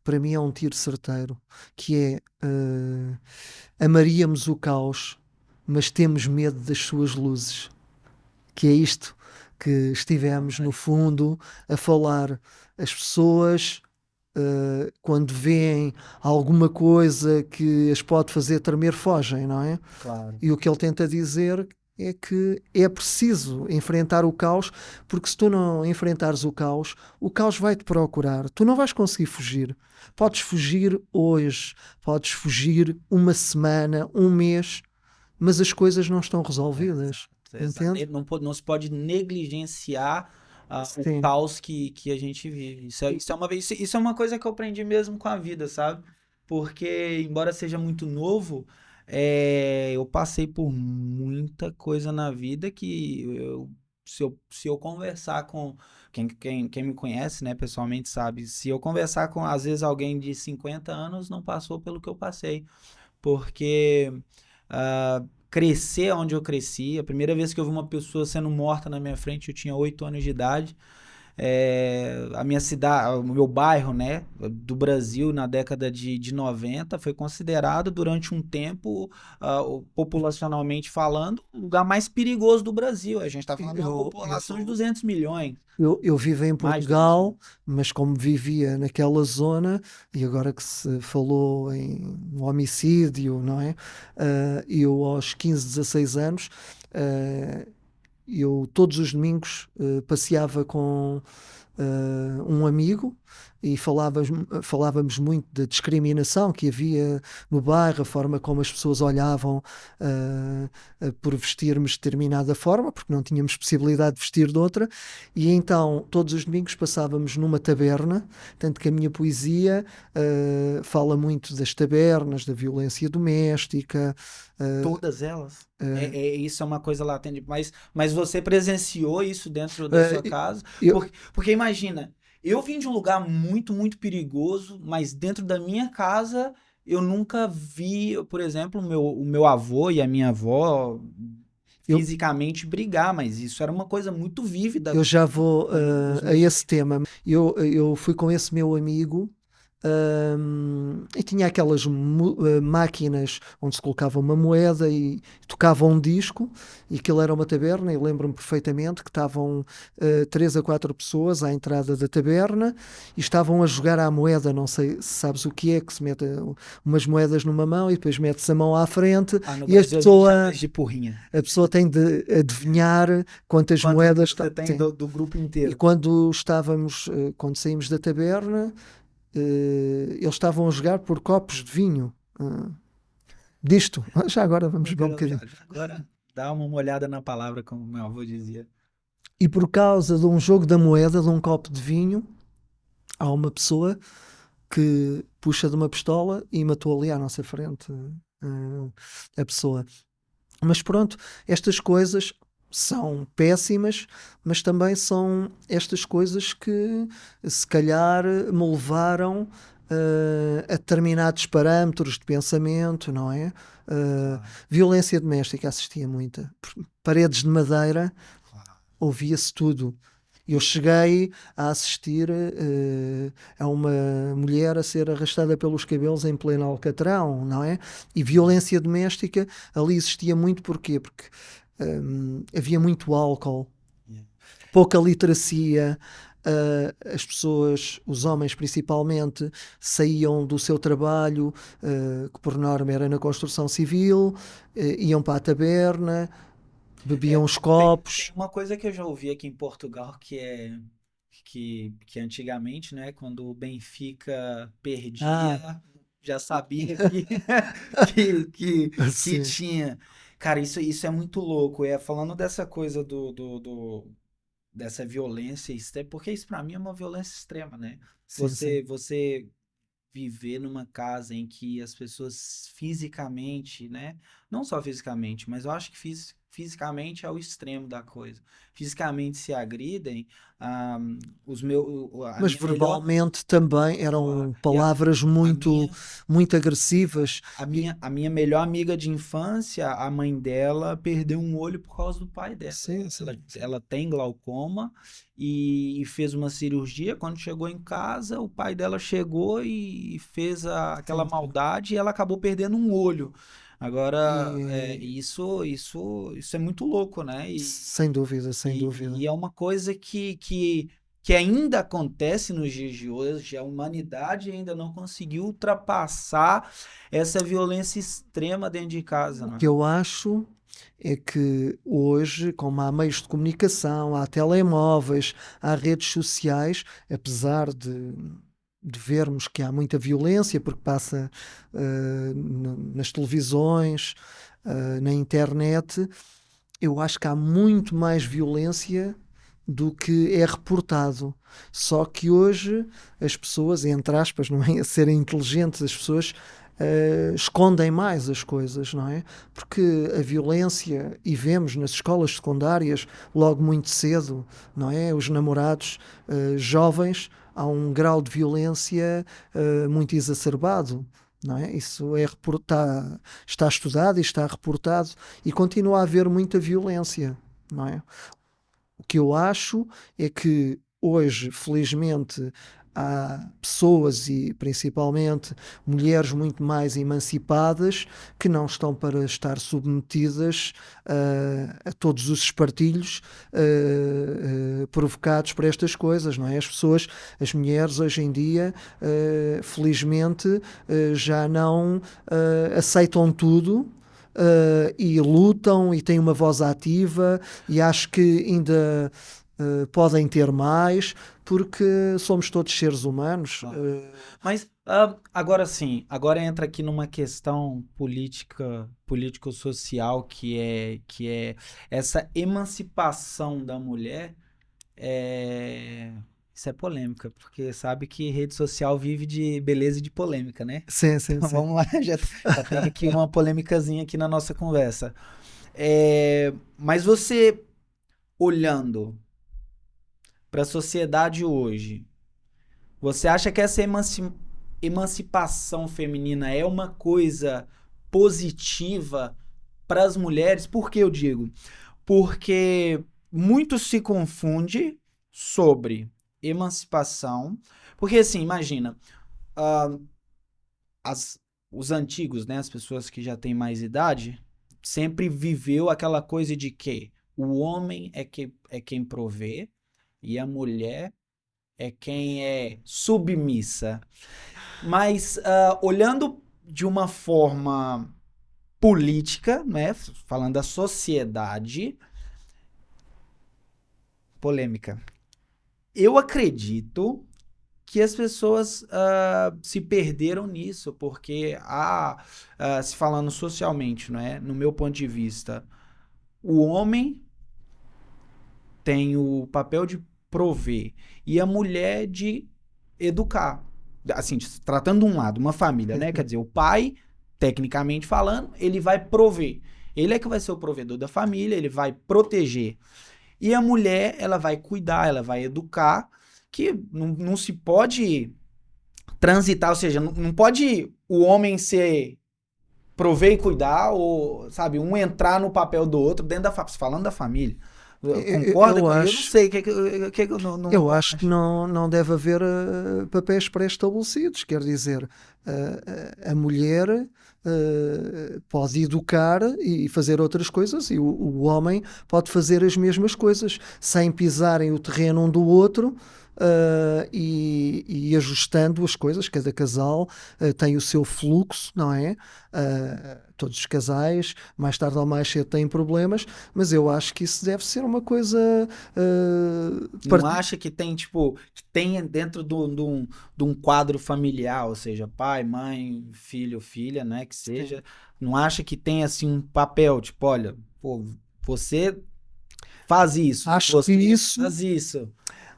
para mim é um tiro certeiro, que é amaríamos o caos, mas temos medo das suas luzes. Que é isto que estivemos no fundo a falar. As pessoas, quando veem alguma coisa que as pode fazer tremer, fogem, não é? Claro. E o que ele tenta dizer é que é preciso enfrentar o caos, porque se tu não enfrentares o caos vai-te procurar. Tu não vais conseguir fugir. Podes fugir hoje, podes fugir uma semana, um mês, mas as coisas não estão resolvidas. Entende? Não se pode negligenciar o Sim. caos que a gente vive. Isso é uma coisa que eu aprendi mesmo com a vida, sabe? Porque, embora seja muito novo, eu passei por muita coisa na vida que se eu conversar com quem me conhece, né, pessoalmente sabe, se eu conversar com, às vezes, alguém de 50 anos, não passou pelo que eu passei. Porque crescer onde eu cresci, a primeira vez que eu vi uma pessoa sendo morta na minha frente, eu tinha 8 anos de idade. A minha cidade, o meu bairro, né, do Brasil, na década de 90, foi considerado durante um tempo, populacionalmente falando, o lugar mais perigoso do Brasil. A gente está falando de uma população de 200 milhões. Eu vivo em Mais de 200 Portugal, milhões. mas como vivia naquela zona, e agora que se falou em um homicídio, não é? Eu aos 15, 16 anos, ah, eu todos os domingos passeava com um amigo e falávamos muito da discriminação que havia no bairro, a forma como as pessoas olhavam por vestirmos de determinada forma, porque não tínhamos possibilidade de vestir de outra, e então todos os domingos passávamos numa taberna, tanto que a minha poesia fala muito das tabernas, da violência doméstica. Todas elas. Isso é uma coisa latente. Mas você presenciou isso dentro da sua casa? Eu, Porque imagina, eu vim de um lugar muito, muito perigoso, mas dentro da minha casa eu nunca vi, por exemplo, o meu avô e a minha avó eu, fisicamente brigar, mas isso era uma coisa muito vívida eu já vou com os a meus. esse tema. Eu fui com esse meu amigo. E tinha aquelas máquinas onde se colocava uma moeda e tocava um disco, e aquilo era uma taberna. Eu lembro-me perfeitamente que estavam 3 a 4 pessoas à entrada da taberna e estavam a jogar à moeda. Não sei se sabes o que é, que se mete umas moedas numa mão e depois mete-se a mão à frente No e Brasil a gente chama isso de porrinha. a pessoa tem de adivinhar quantas Quantas moedas você tem tem. do grupo E inteiro? quando saímos da taberna, eles estavam a jogar por copos de vinho. Disto. Já agora vamos ver um bocadinho. Agora dá uma olhada na palavra, como meu avô dizia. E por causa de um jogo da moeda, de um copo de vinho, há uma pessoa que puxa de uma pistola e matou ali à nossa frente a pessoa. Mas pronto, estas coisas são péssimas, mas também são estas coisas que se calhar me levaram a determinados parâmetros de pensamento, não é? Claro, Violência doméstica assistia muita. Paredes de madeira, claro. ouvia-se tudo. Eu cheguei a assistir a uma mulher a ser arrastada pelos cabelos em pleno Alcatrão, não é? E violência doméstica ali existia muito. Porquê? Porque havia muito álcool, Yeah. pouca literacia. As pessoas, os homens principalmente, saíam do seu trabalho, que por norma era na construção civil, iam para a taberna, bebiam os Tem copos. uma coisa que eu já ouvi aqui em Portugal que antigamente, né, quando o Benfica Ah, perdia, já sabia que sim, tinha. Cara, isso é muito louco. Falando dessa coisa dessa violência extrema, porque isso pra mim é uma violência extrema, né? sim, sim. Você viver numa casa em que as pessoas fisicamente, né? Não só fisicamente, mas eu acho que fisicamente é o extremo da coisa. Fisicamente se agridem, ah, a Mas minha melhor. verbalmente também eram E palavras a muito, minha muito agressivas. a minha melhor amiga de infância, a mãe dela perdeu um olho por causa do pai dela. Sim, sim, sim. Ela tem glaucoma e fez uma cirurgia. Quando chegou em casa, o pai dela chegou e fez aquela Entendi. maldade e ela acabou perdendo um olho. Agora, E isso é muito louco, né? sem dúvida, sem E dúvida. é uma coisa que ainda acontece nos dias de hoje, a humanidade ainda não conseguiu ultrapassar essa violência extrema dentro de casa, O né? que eu acho é que hoje, como há meios de comunicação, há telemóveis, há redes sociais, apesar de vermos que há muita violência, porque passa nas televisões, na internet, eu acho que há muito mais violência do que é reportado. Só que hoje as pessoas, entre aspas, não é? A serem inteligentes, as pessoas escondem mais as coisas, não é? Porque a violência, e vemos nas escolas secundárias, logo muito cedo, não é? Os namorados jovens, há um grau de violência muito exacerbado. Não é? Isso está estudado e está reportado e continua a haver muita violência, não é? O que eu acho é que hoje, felizmente, há pessoas e principalmente mulheres muito mais emancipadas que não estão para estar submetidas a todos os espartilhos provocados por estas coisas, não é? As pessoas, as mulheres hoje em dia, felizmente, já não aceitam tudo e lutam e têm uma voz ativa e acho que ainda podem ter mais porque somos todos seres humanos. Mas agora sim, agora entra aqui numa questão político-social que é essa emancipação da mulher. Isso é polêmica, porque sabe que rede social vive de beleza e de polêmica, né? Sim, sim, Então sim. vamos lá, já tem aqui uma polêmicazinha aqui na nossa conversa. Mas você olhando para a sociedade hoje, você acha que essa emancipação feminina é uma coisa positiva para as mulheres? Por que eu digo? Porque muito se confunde sobre emancipação, porque assim, imagina, ah, as, os antigos, né, as pessoas que já têm mais idade, sempre viveu aquela coisa de que o homem é quem provê e a mulher é quem é submissa. Mas olhando de uma forma política, né, falando da sociedade, polêmica. Eu acredito que as pessoas se perderam nisso, porque se falando socialmente, não é? No meu ponto de vista, o homem tem o papel de prover e a mulher de educar. Assim, tratando um lado, uma família, né? Quer dizer, o pai, tecnicamente falando, ele vai prover. Ele é que vai ser o provedor da família, ele vai proteger. E a mulher, ela vai cuidar, ela vai educar, que não se pode transitar, ou seja, não pode o homem ser prover e cuidar, ou, sabe, um entrar no papel do outro dentro da família, falando da família. Concorda Eu com? Eu não acho, sei, que eu não eu acho que acho. não deve haver papéis pré-estabelecidos. Quer dizer, a mulher pode educar e fazer outras coisas, e o homem pode fazer as mesmas coisas, sem pisarem o terreno um do outro. E ajustando as coisas, cada casal tem o seu fluxo, não é? Todos os casais, mais tarde ou mais cedo, têm problemas, mas eu acho que isso deve ser uma coisa Não acha que tem, tipo, que tem dentro de um quadro familiar, ou seja, pai, mãe, filho, filha, né, que seja, não acha que tem, assim, um papel, tipo, olha, pô, você faz isso, Acho que você isso faz isso.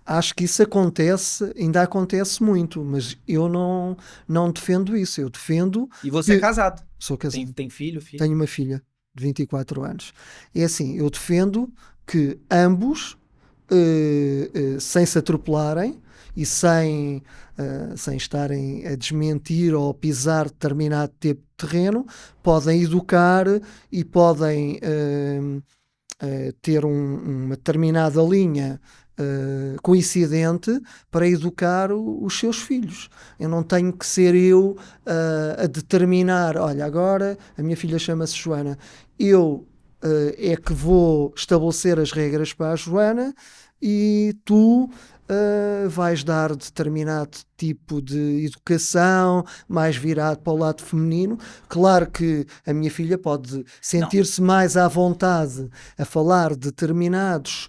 Acho que isso acontece, ainda acontece muito, mas eu não defendo isso. Eu defendo E você é casado? sou casado, Tem filho, filho? tenho uma filha de 24 anos. É assim, eu defendo que ambos, sem se atropelarem e sem estarem a desmentir ou pisar determinado tipo de terreno, podem educar e podem ter uma determinada linha coincidente para educar os seus filhos. Eu não tenho que ser eu a determinar, olha, agora a minha filha chama-se Joana, eu é que vou estabelecer as regras para a Joana e tu vais dar determinado tipo de educação mais virado para o lado feminino. Claro que a minha filha pode sentir-se mais à vontade a falar determinados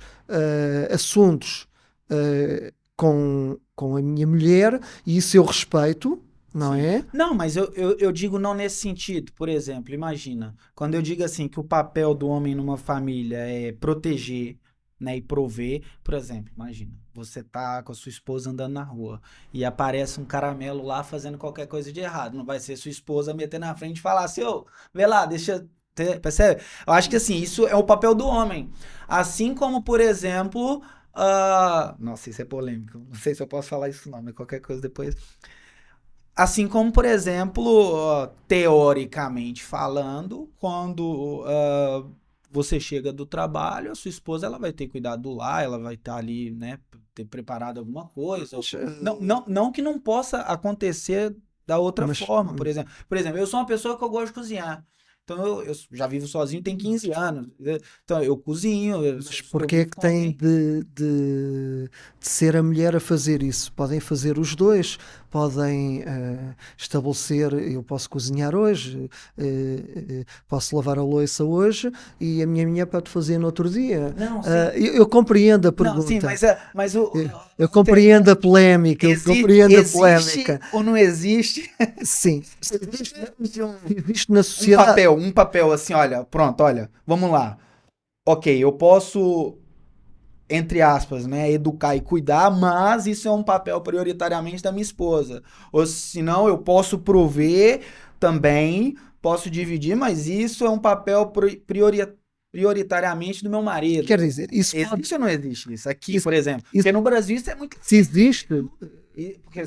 assuntos com a minha mulher, e isso eu respeito, não é? Não, mas eu digo não nesse sentido. Por exemplo, imagina, quando eu digo assim que o papel do homem numa família é proteger, né, e prover, por exemplo, imagina, você tá com a sua esposa andando na rua e aparece um caramelo lá fazendo qualquer coisa de errado. Não vai ser sua esposa meter na frente e falar assim, ô, vê lá, deixa... Percebe? Eu acho que assim, isso é o papel do homem. Assim como, por exemplo, nossa, isso é polêmico. Não sei se eu posso falar isso não, mas qualquer coisa depois. Assim como, por exemplo, teoricamente falando, quando você chega do trabalho, a sua esposa ela vai ter cuidado do lar, ela vai estar ali, né, ter preparado alguma coisa. Não que não possa acontecer da outra Mas, forma, por exemplo. Por exemplo, eu sou uma pessoa que eu gosto de cozinhar. Então eu já vivo sozinho, tem 15 anos. Então eu cozinho, mas eu porquê é vivo que com tem alguém. de ser a mulher a fazer isso? Podem fazer os dois, podem estabelecer, eu posso cozinhar hoje, posso lavar a louça hoje e a minha mulher pode fazer no outro dia. Não, sim. Eu compreendo a Não, sim, pergunta, mas eu compreendo a polémica, eu compreendo a existe polémica. ou não existe Sim, existe na sociedade. um papel assim, olha, pronto, olha, vamos lá. Ok, eu posso, entre aspas, né, educar e cuidar, mas isso é um papel prioritariamente da minha esposa. Ou senão eu posso prover também, posso dividir, mas isso é um papel prioritariamente do meu marido. Quer dizer, isso pode, Existe ou não existe isso? Aqui, isso, por exemplo. isso, Porque no Brasil isso é muito. se existe, Porque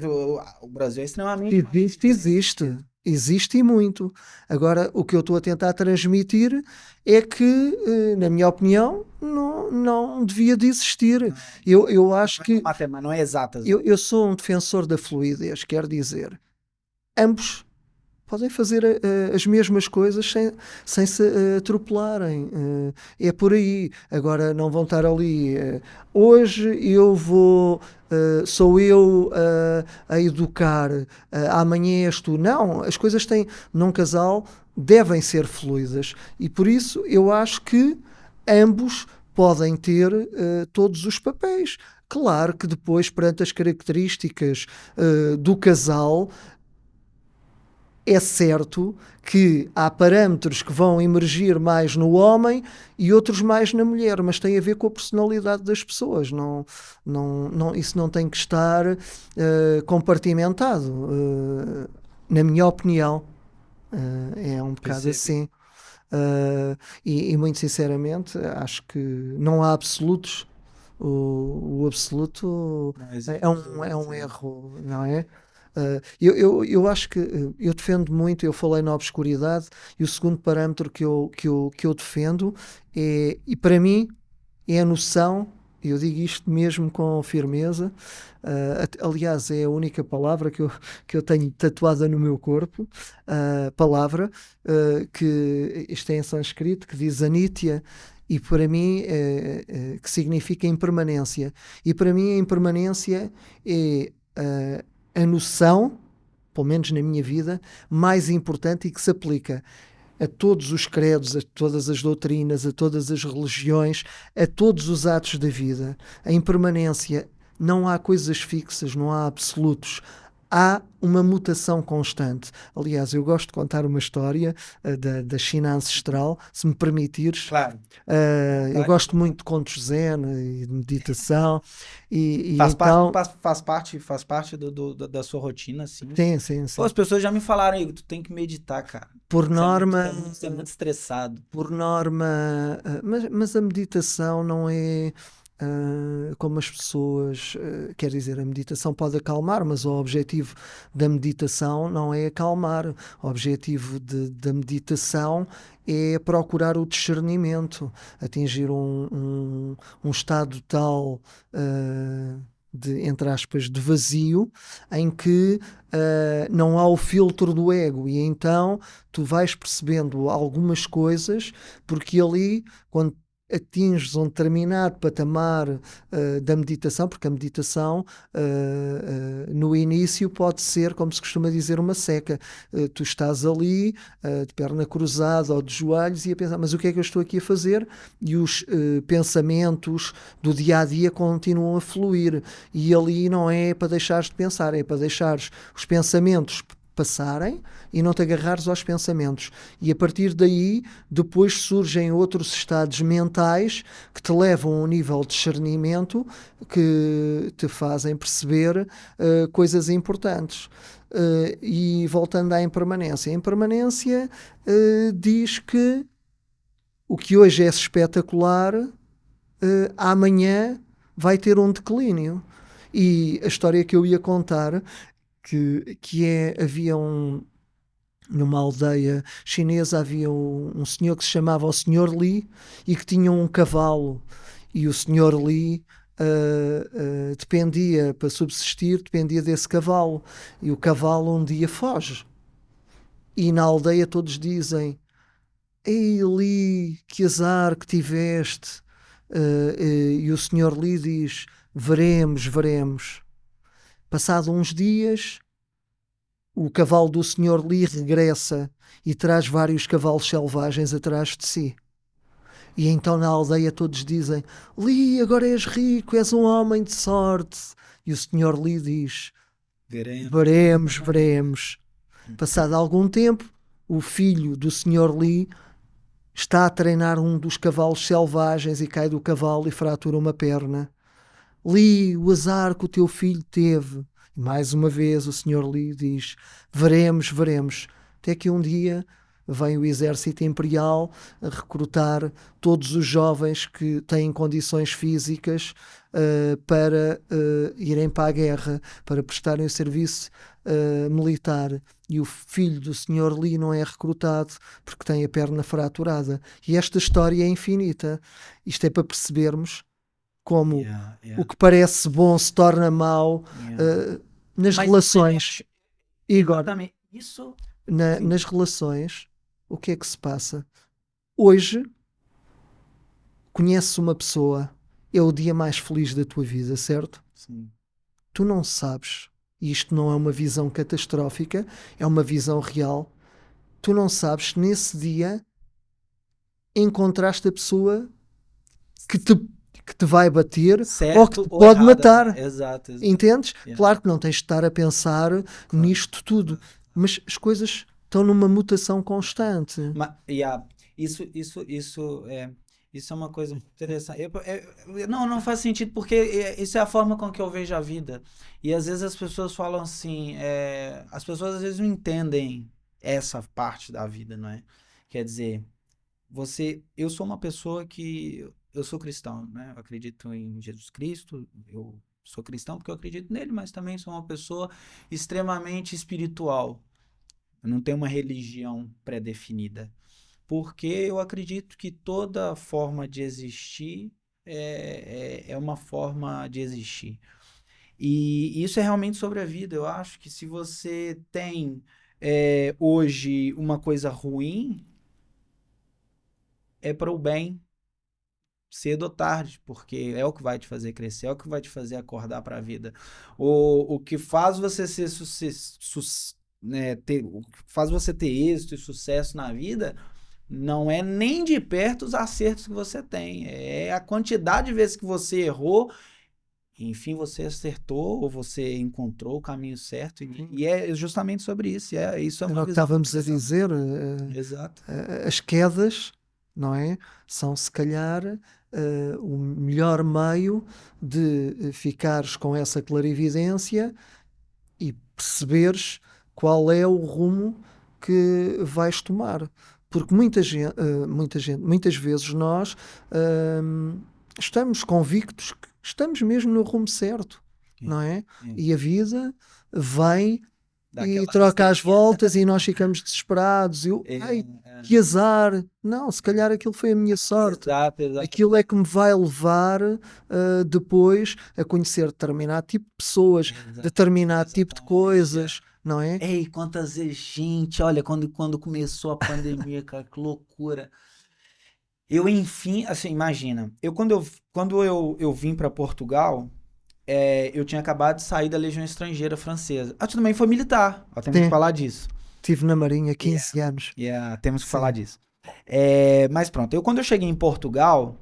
o Brasil é extremamente. existe e muito. Agora, o que eu estou a tentar transmitir é que, na minha opinião, não devia de existir. Eu acho que Não é exatas. eu sou um defensor da fluidez, quer dizer, ambos podem fazer as mesmas coisas sem se atropelarem. É por aí. Agora não vão estar ali. Hoje eu vou. Sou eu a educar, amanhã és tu. Não, as coisas têm, num casal, devem ser fluidas. E por isso eu acho que ambos podem ter todos os papéis. Claro que depois, perante as características do casal, é certo que há parâmetros que vão emergir mais no homem e outros mais na mulher, mas tem a ver com a personalidade das pessoas. Isso não tem que estar compartimentado. Na minha opinião, é um bocado assim. E muito sinceramente, acho que não há absolutos. O absoluto é um erro, não é? Eu acho que eu defendo muito, eu falei na obscuridade, e o segundo parâmetro que eu defendo é, e para mim, é a noção, eu digo isto mesmo com firmeza, aliás, é a única palavra que eu tenho tatuada no meu corpo, palavra, que isto é em sânscrito, que diz Anitya, e para mim, que significa impermanência. E para mim, a impermanência é a noção, pelo menos na minha vida, mais importante e que se aplica a todos os credos, a todas as doutrinas, a todas as religiões, a todos os atos da vida. A impermanência, não há coisas fixas, não há absolutos. há uma mutação constante. Aliás, eu gosto de contar uma história da China ancestral, se me permitires. Claro. Eu gosto muito de contos zen e de meditação e Faz parte, então... faz parte da sua rotina, assim. Sim, sim, Pô, sim. as pessoas já me falaram, Igor, tu tem que meditar, cara. Por norma, Você é muito estressado. por norma, mas a meditação não é como as pessoas, quer dizer, a meditação pode acalmar, mas o objetivo da meditação não é acalmar. O objetivo da meditação é procurar o discernimento, atingir um estado tal entre aspas, de vazio, em que não há o filtro do ego, e então tu vais percebendo algumas coisas, porque ali, quando atinges um determinado patamar da meditação, porque a meditação no início pode ser, como se costuma dizer, uma seca. Tu estás ali de perna cruzada ou de joelhos e a pensar, mas o que é que eu estou aqui a fazer? E os pensamentos do dia a dia continuam a fluir, e ali não é para deixares de pensar, é para deixares os pensamentos passarem e não te agarrares aos pensamentos. E a partir daí, depois surgem outros estados mentais que te levam a um nível de discernimento que te fazem perceber coisas importantes. E voltando à impermanência. A impermanência diz que o que hoje é espetacular, amanhã vai ter um declínio. E a história que eu ia contar havia numa aldeia chinesa havia um senhor que se chamava o Senhor Li e que tinha um cavalo, e o Senhor Li dependia, para subsistir, dependia desse cavalo, e o cavalo um dia foge, e na aldeia todos dizem: ei Li, que azar que tiveste. E o Senhor Li diz: veremos, veremos. Passado uns dias, o cavalo do Senhor Li regressa e traz vários cavalos selvagens atrás de si. E então na aldeia todos dizem: Li, agora és rico, és um homem de sorte. E o Senhor Li diz: veremos, veremos. Passado algum tempo, o filho do Senhor Li está a treinar um dos cavalos selvagens e cai do cavalo e fratura uma perna. Li, o azar que o teu filho teve. E mais uma vez o Senhor Li diz: veremos, veremos. Até que um dia vem o exército imperial a recrutar todos os jovens que têm condições físicas para irem para a guerra, para prestarem o serviço militar. E o filho do Senhor Li não é recrutado porque tem a perna fraturada. E esta história é infinita. Isto é para percebermos como o que parece bom se torna mau nas relações. Igor, isso... nas relações, o que é que se passa? Hoje, conheces uma pessoa, é o dia mais feliz da tua vida, certo? Sim. Tu não sabes, e isto não é uma visão catastrófica, é uma visão real, tu não sabes se nesse dia encontraste a pessoa que te vai bater, certo, ou que te pode errada, matar. Né? Exato. Entendes? Claro que não tens de estar a pensar nisto tudo, mas as coisas estão numa mutação constante. Isso é uma coisa interessante. Não faz sentido, porque isso é a forma com que eu vejo a vida. E às vezes as pessoas falam assim, as pessoas às vezes não entendem essa parte da vida, não é? Quer dizer, eu sou uma pessoa que... Eu sou cristão, né? Eu acredito em Jesus Cristo, eu sou cristão porque eu acredito nele, mas também sou uma pessoa extremamente espiritual. Eu não tenho uma religião pré-definida, porque eu acredito que toda forma de existir é uma forma de existir. E isso é realmente sobre a vida. Eu acho que se você tem hoje uma coisa ruim, é para o bem, cedo ou tarde, porque é o que vai te fazer crescer, é o que vai te fazer acordar para a vida. O que faz você ser o que faz você ter êxito e sucesso na vida não é nem de perto os acertos que você tem, é a quantidade de vezes que você errou enfim, você acertou ou você encontrou o caminho certo e é justamente sobre isso. Isso é Era uma o que visão estávamos a interessante. dizer, Exato. as quedas, não é? São se calhar o melhor meio de ficares com essa clarividência e perceberes qual é o rumo que vais tomar. Porque muitas vezes nós estamos convictos que estamos mesmo no rumo certo, É, não é? é. E a vida vem e Daquela troca as rasteirinha. voltas e nós ficamos desesperados. É, Ai, é. que azar! Não, se calhar aquilo foi a minha sorte. Exato, exato. Aquilo é que me vai levar depois a conhecer determinado tipo de pessoas, determinado tipo de Exatamente. coisas, não é? Ei, quantas vezes, gente, olha, quando começou a pandemia, cara, que loucura. Eu, enfim, assim, imagina, eu vim para Portugal, eu tinha acabado de sair da Legião Estrangeira Francesa. Ah, tu também foi militar, ó, temos que Sim, falar disso. estive na Marinha Yeah, 15 anos. yeah, temos que falar Sim, disso. Mas pronto, quando eu cheguei em Portugal,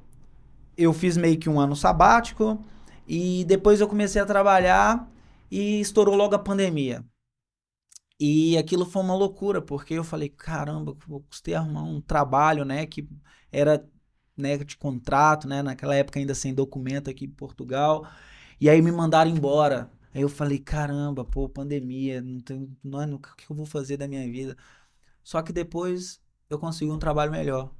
eu fiz meio que um ano sabático e depois eu comecei a trabalhar e estourou logo a pandemia. E aquilo foi uma loucura, porque eu falei, caramba, eu custei arrumar um trabalho, né, que era, né, de contrato, né, naquela época ainda sem documento aqui em Portugal, e aí me mandaram embora. Aí eu falei, caramba, pô, pandemia, não tem, não, o que eu vou fazer da minha vida? Só que depois eu consegui um trabalho melhor.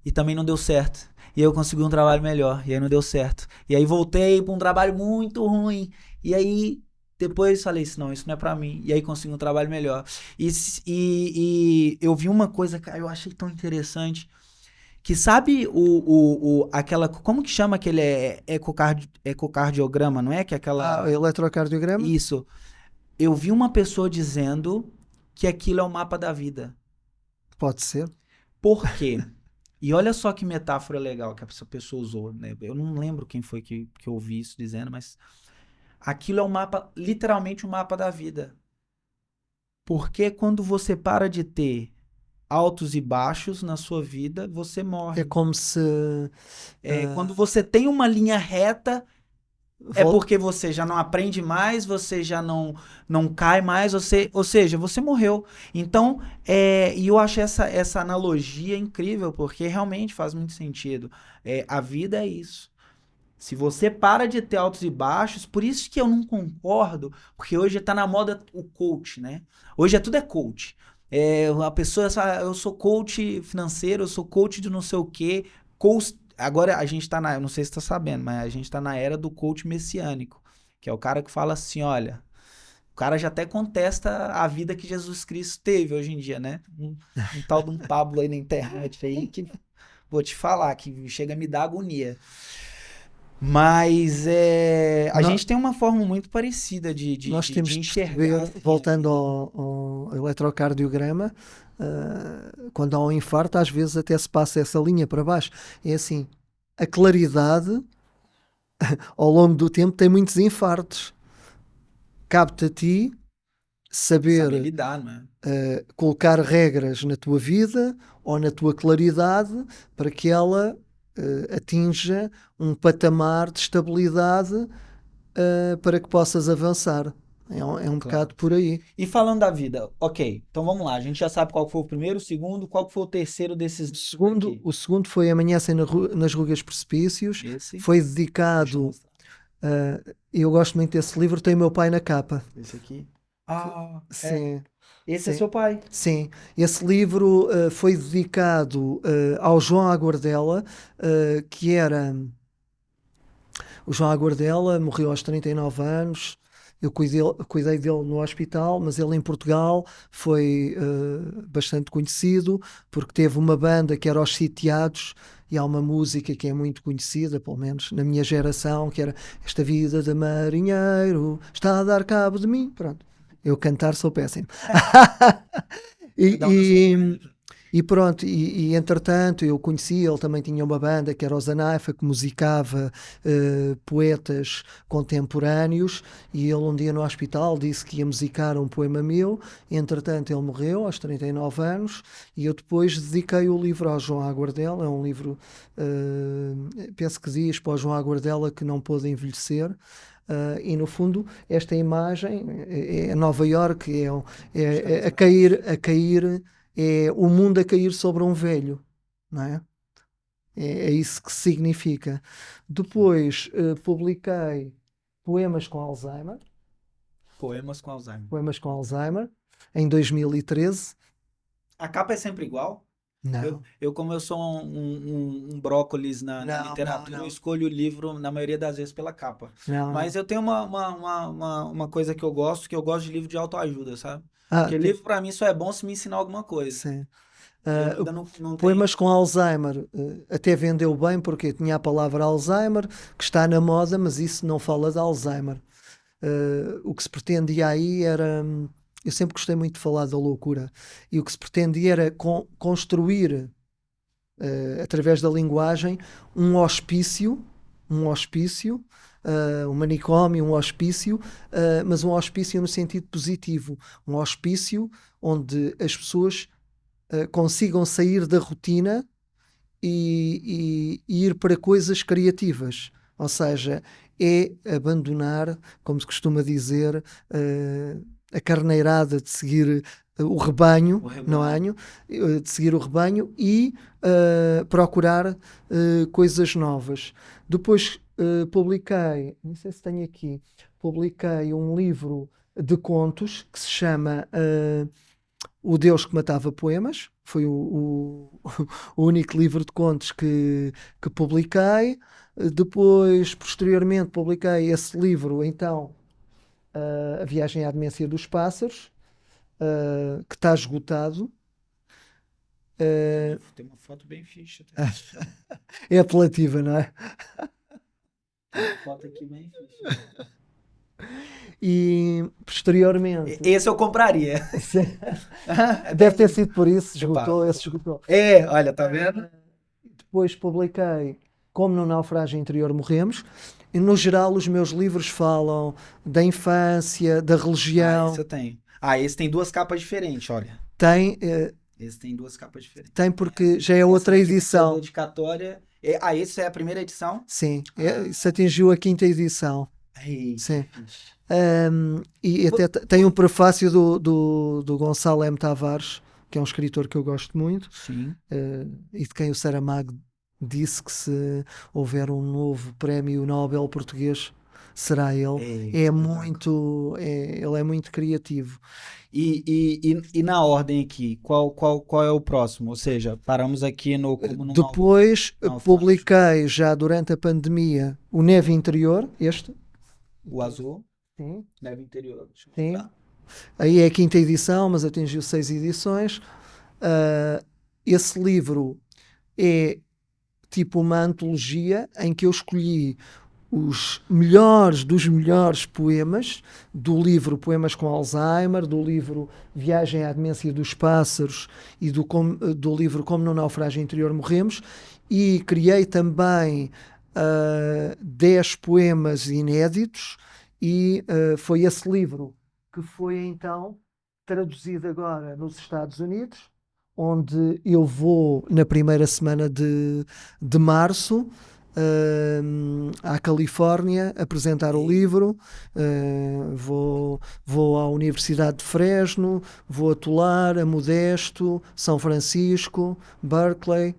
E também não deu certo. E aí eu consegui um trabalho melhor. E aí não deu certo. E aí voltei para um trabalho muito ruim. E aí depois falei assim, não, isso não é para mim. E aí consegui um trabalho melhor. E eu vi uma coisa, cara, eu achei tão interessante. Que sabe aquela, como que chama aquele ecocardiograma, não é? Que é o aquela, eletrocardiograma isso. Eu vi uma pessoa dizendo que aquilo é o mapa da vida. pode ser. Por quê? E olha só que metáfora legal que essa pessoa usou, né? Eu não lembro quem foi que eu ouvi isso dizendo, mas aquilo é um mapa, literalmente um mapa da vida. Porque quando você para de ter altos e baixos na sua vida, você É morre. como se Quando você tem uma linha reta, é vol- porque você já não aprende mais, você já não cai mais, ou seja, você morreu. Então, e eu acho essa analogia incrível, porque realmente faz muito sentido. A vida é isso. Se você para de ter altos e baixos, por isso que eu não concordo, porque hoje tá na moda o coach, né? Hoje tudo é coach. A pessoa fala, eu sou coach financeiro, eu sou coach de não sei o quê. Agora a gente tá eu não sei se você tá sabendo, mas a gente tá na era do coach messiânico, que é o cara que fala assim, olha, o cara já até contesta a vida que Jesus Cristo teve hoje em dia, né? Um tal de um Pablo aí na internet aí que vou te falar, que chega a me dar agonia. Mas a nó- gente tem uma forma muito parecida de, de, nós de, temos de de enxergar perceber, assim, a voltando vida. ao eletrocardiograma, quando há um infarto, às vezes até se passa essa linha para baixo. É assim, a claridade ao longo do tempo tem muitos infartos. Cabe-te a ti Saber saber lidar, não é? colocar regras na tua vida ou na tua claridade para que ela atinja um patamar de estabilidade para que possas avançar. É um Claro. bocado por aí. E falando da vida, ok, então vamos lá. A gente já sabe qual foi o primeiro, o segundo, qual foi o terceiro desses O livros segundo, aqui. o segundo foi Amanhecem nas Rugas Precipícios. Esse, Foi deixa eu dedicado. mostrar. Eu gosto muito desse livro, tem o meu pai na capa. Esse aqui. F- Ah, Sim, esse é sim. seu pai. Sim, esse livro foi dedicado ao João Aguardela, que era. O João Aguardela morreu aos 39 anos. Eu cuidei dele no hospital, mas ele em Portugal foi bastante conhecido porque teve uma banda que era Os Sitiados e há uma música que é muito conhecida, pelo menos na minha geração, que era Esta vida de marinheiro está a dar cabo de mim. Pronto, eu cantar sou péssimo. Cada um na sua E, maneira. E pronto, entretanto eu conheci, ele também tinha uma banda que era o Zanaifa, que musicava poetas contemporâneos, e ele um dia no hospital disse que ia musicar um poema meu. Entretanto ele morreu aos 39 anos, e eu depois dediquei o livro ao João Aguardela. É um livro, penso que diz para o João Aguardela que não pôde envelhecer. E no fundo esta imagem é Nova Iorque, a cair, é o mundo a cair sobre um velho, não é? É isso que significa. Depois publiquei Poemas com Alzheimer, Poemas com Alzheimer. Poemas com Alzheimer, em 2013. A capa é sempre igual? Não, Como eu sou um brócolis na não, literatura, não. eu escolho o livro, na maioria das vezes, pela capa. Não, Mas eu tenho uma coisa que eu gosto de livro de autoajuda, sabe? Porque tem, livro, pra mim, só é bom se me ensinar alguma coisa. sim. Eu ainda não tenho... Poemas com Alzheimer até vendeu bem, porque tinha a palavra Alzheimer, que está na moda, mas isso não fala de Alzheimer. O que se pretendia aí era... Eu sempre gostei muito de falar da loucura, e o que se pretendia era construir, através da linguagem, um hospício, um manicômio, um hospício, mas um hospício no sentido positivo, um hospício onde as pessoas consigam sair da rotina e ir para coisas criativas. Ou seja, é abandonar, como se costuma dizer, a carneirada de seguir o rebanho, de seguir o rebanho, e procurar coisas novas. Depois publiquei, não sei se tenho aqui, publiquei um livro de contos que se chama O Deus que Matava Poemas. Foi o único livro de contos que publiquei. Depois, posteriormente, publiquei esse livro, então, A Viagem à Demência dos Pássaros, que está esgotado. Tem uma foto bem fixe. É apelativa, não é? Tem uma foto aqui bem fixe. E posteriormente. Esse eu compraria. Deve ter sido por isso, esgotou. Olha, tá vendo? Depois publiquei Como no Naufrágio Interior Morremos. E, no geral, os meus livros falam da infância, da religião. Esse eu tenho. Esse tem duas capas diferentes, olha. Tem. Esse tem duas capas diferentes. Tem, porque já é outra edição. Dedicatória. Esse é a primeira edição? Sim, isso atingiu a 5ª edição. Sim. E até tem um prefácio do Gonçalo M. Tavares, que é um escritor que eu gosto muito. Sim. E de quem o Saramago disse que, se houver um novo prémio Nobel português, será ele. Ele é muito criativo. E na ordem aqui, qual é o próximo? Ou seja, paramos aqui no... Depois publiquei, já durante a pandemia, o Neve Interior, o azul. Sim. Neve Interior. Sim. Aí é a 5ª edição, mas atingiu 6 edições. Esse livro é tipo uma antologia em que eu escolhi os melhores dos melhores poemas do livro Poemas com Alzheimer, do livro Viagem à Demência dos Pássaros e do livro Como no Naufrágio Interior Morremos, e criei também 10 poemas inéditos, e foi esse livro que foi então traduzido agora nos Estados Unidos, onde eu vou na primeira semana de março à Califórnia apresentar o livro. Vou à Universidade de Fresno, vou a Tulare, a Modesto, São Francisco, Berkeley,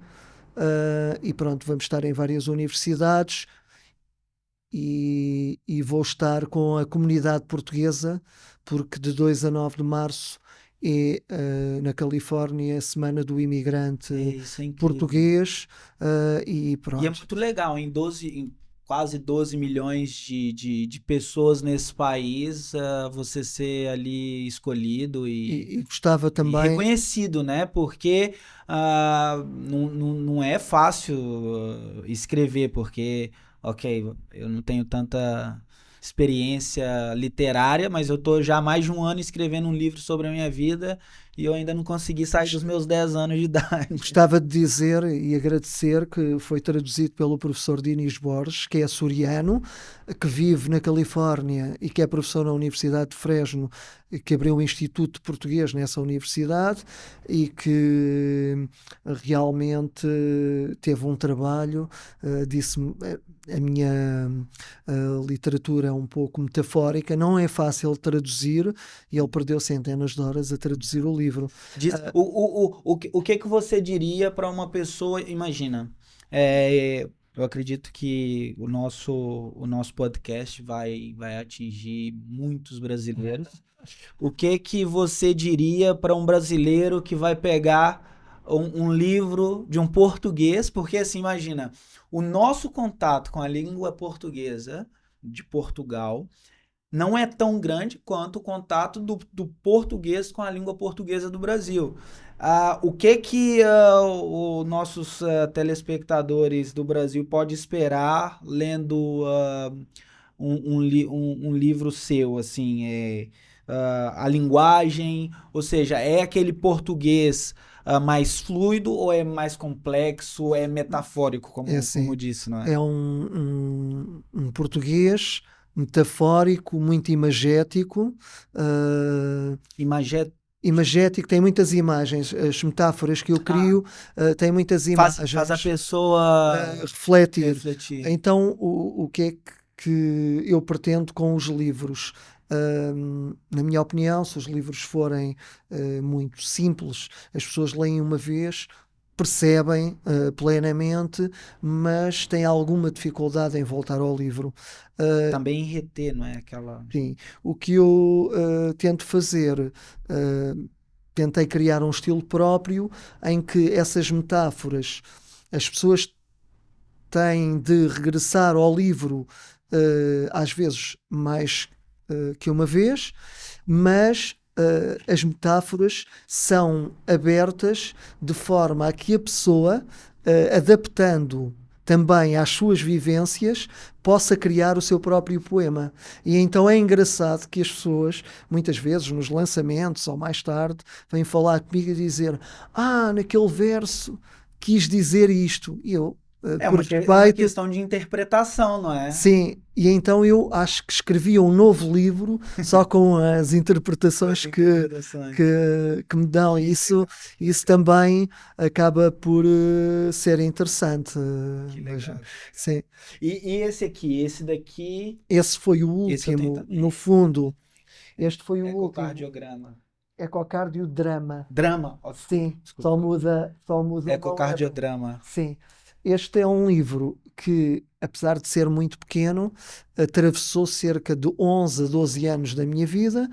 e pronto, vamos estar em várias universidades, e vou estar com a comunidade portuguesa, porque de 2 a 9 de março é na Califórnia a Semana do Imigrante português, e pronto. E é muito legal, em quase 12 milhões de pessoas nesse país, você ser ali escolhido e gostava também... E reconhecido, né? Porque não é fácil escrever, porque, ok, eu não tenho tanta experiência literária, mas eu tô já há mais de um ano escrevendo um livro sobre a minha vida e eu ainda não consegui sair dos meus 10 anos de idade. Gostava de dizer e agradecer que foi traduzido pelo professor Dinis Borges, que é açoriano, que vive na Califórnia e que é professor na Universidade de Fresno, que abriu um instituto português nessa universidade e que realmente teve um trabalho, disse-me, a minha literatura é um pouco metafórica, não é fácil traduzir, e ele perdeu centenas de horas a traduzir o livro. O que que você diria para uma pessoa, imagina, eu acredito que o nosso podcast vai atingir muitos brasileiros. O que que você diria para um brasileiro que vai pegar um livro de um português? Porque assim, imagina, o nosso contato com a língua portuguesa de Portugal não é tão grande quanto o contato do português com a língua portuguesa do Brasil. O que que os nossos telespectadores do Brasil pode esperar lendo um livro seu, assim, a linguagem, ou seja, é aquele português mais fluido ou é mais complexo, é metafórico, É assim, como disse, não é? é um português metafórico, muito imagético, imagético, tem muitas imagens. As metáforas que eu crio têm muitas imagens. Faz a pessoa refletir. Então, o que é que eu pretendo com os livros? Na minha opinião, se os livros forem muito simples, as pessoas leem uma vez, percebem plenamente, mas têm alguma dificuldade em voltar ao livro. Também em reter, não é? Sim. O que eu tento fazer, tentei criar um estilo próprio em que essas metáforas, as pessoas têm de regressar ao livro às vezes mais que uma vez, mas as metáforas são abertas de forma a que a pessoa, adaptando também às suas vivências, possa criar o seu próprio poema. E então é engraçado que as pessoas, muitas vezes nos lançamentos ou mais tarde, vêm falar comigo e dizer: naquele verso quis dizer isto. E eu, é uma questão de interpretação, não é? Sim, e então eu acho que escrevi um novo livro só com as interpretações que me dão. Isso também acaba por ser interessante. Que legal. Sim. E esse daqui... Esse foi o último, no fundo. Este foi o último. Ecocardiograma. Ecocardiodrama. Drama. Sim, só muda Ecocardiodrama. Sim. Este é um livro que, apesar de ser muito pequeno, atravessou cerca de 11 a 12 anos da minha vida,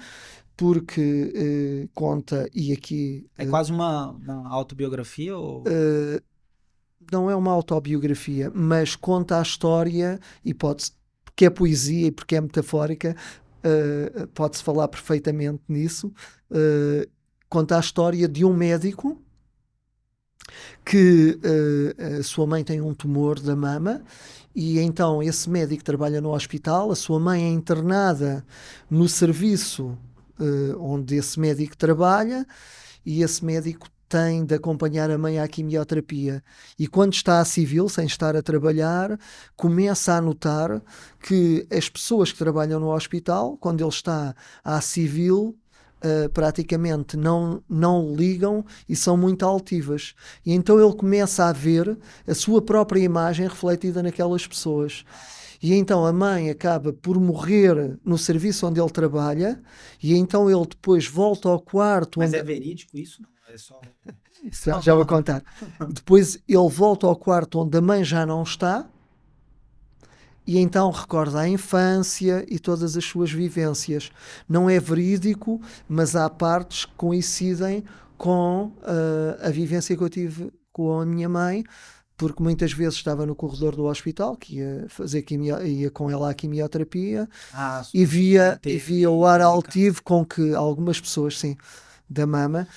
porque conta, e aqui... É quase uma autobiografia? Ou... não é uma autobiografia, mas conta a história, e porque é poesia e porque é metafórica, pode-se falar perfeitamente nisso. Conta a história de um médico que a sua mãe tem um tumor da mama, e então esse médico trabalha no hospital, a sua mãe é internada no serviço onde esse médico trabalha, e esse médico tem de acompanhar a mãe à quimioterapia. E quando está a civil, sem estar a trabalhar, começa a notar que as pessoas que trabalham no hospital, quando ele está à civil, praticamente não ligam e são muito altivas. E então ele começa a ver a sua própria imagem refletida naquelas pessoas. E então a mãe acaba por morrer no serviço onde ele trabalha, e então ele depois volta ao quarto... Mas é verídico isso? Não é só... Já vou contar. Depois ele volta ao quarto onde a mãe já não está, e então recorda a infância e todas as suas vivências. Não é verídico, mas há partes que coincidem com a vivência que eu tive com a minha mãe, porque muitas vezes estava no corredor do hospital, que ia com ela à quimioterapia, e via o ar altivo com que algumas pessoas, sim, da mama,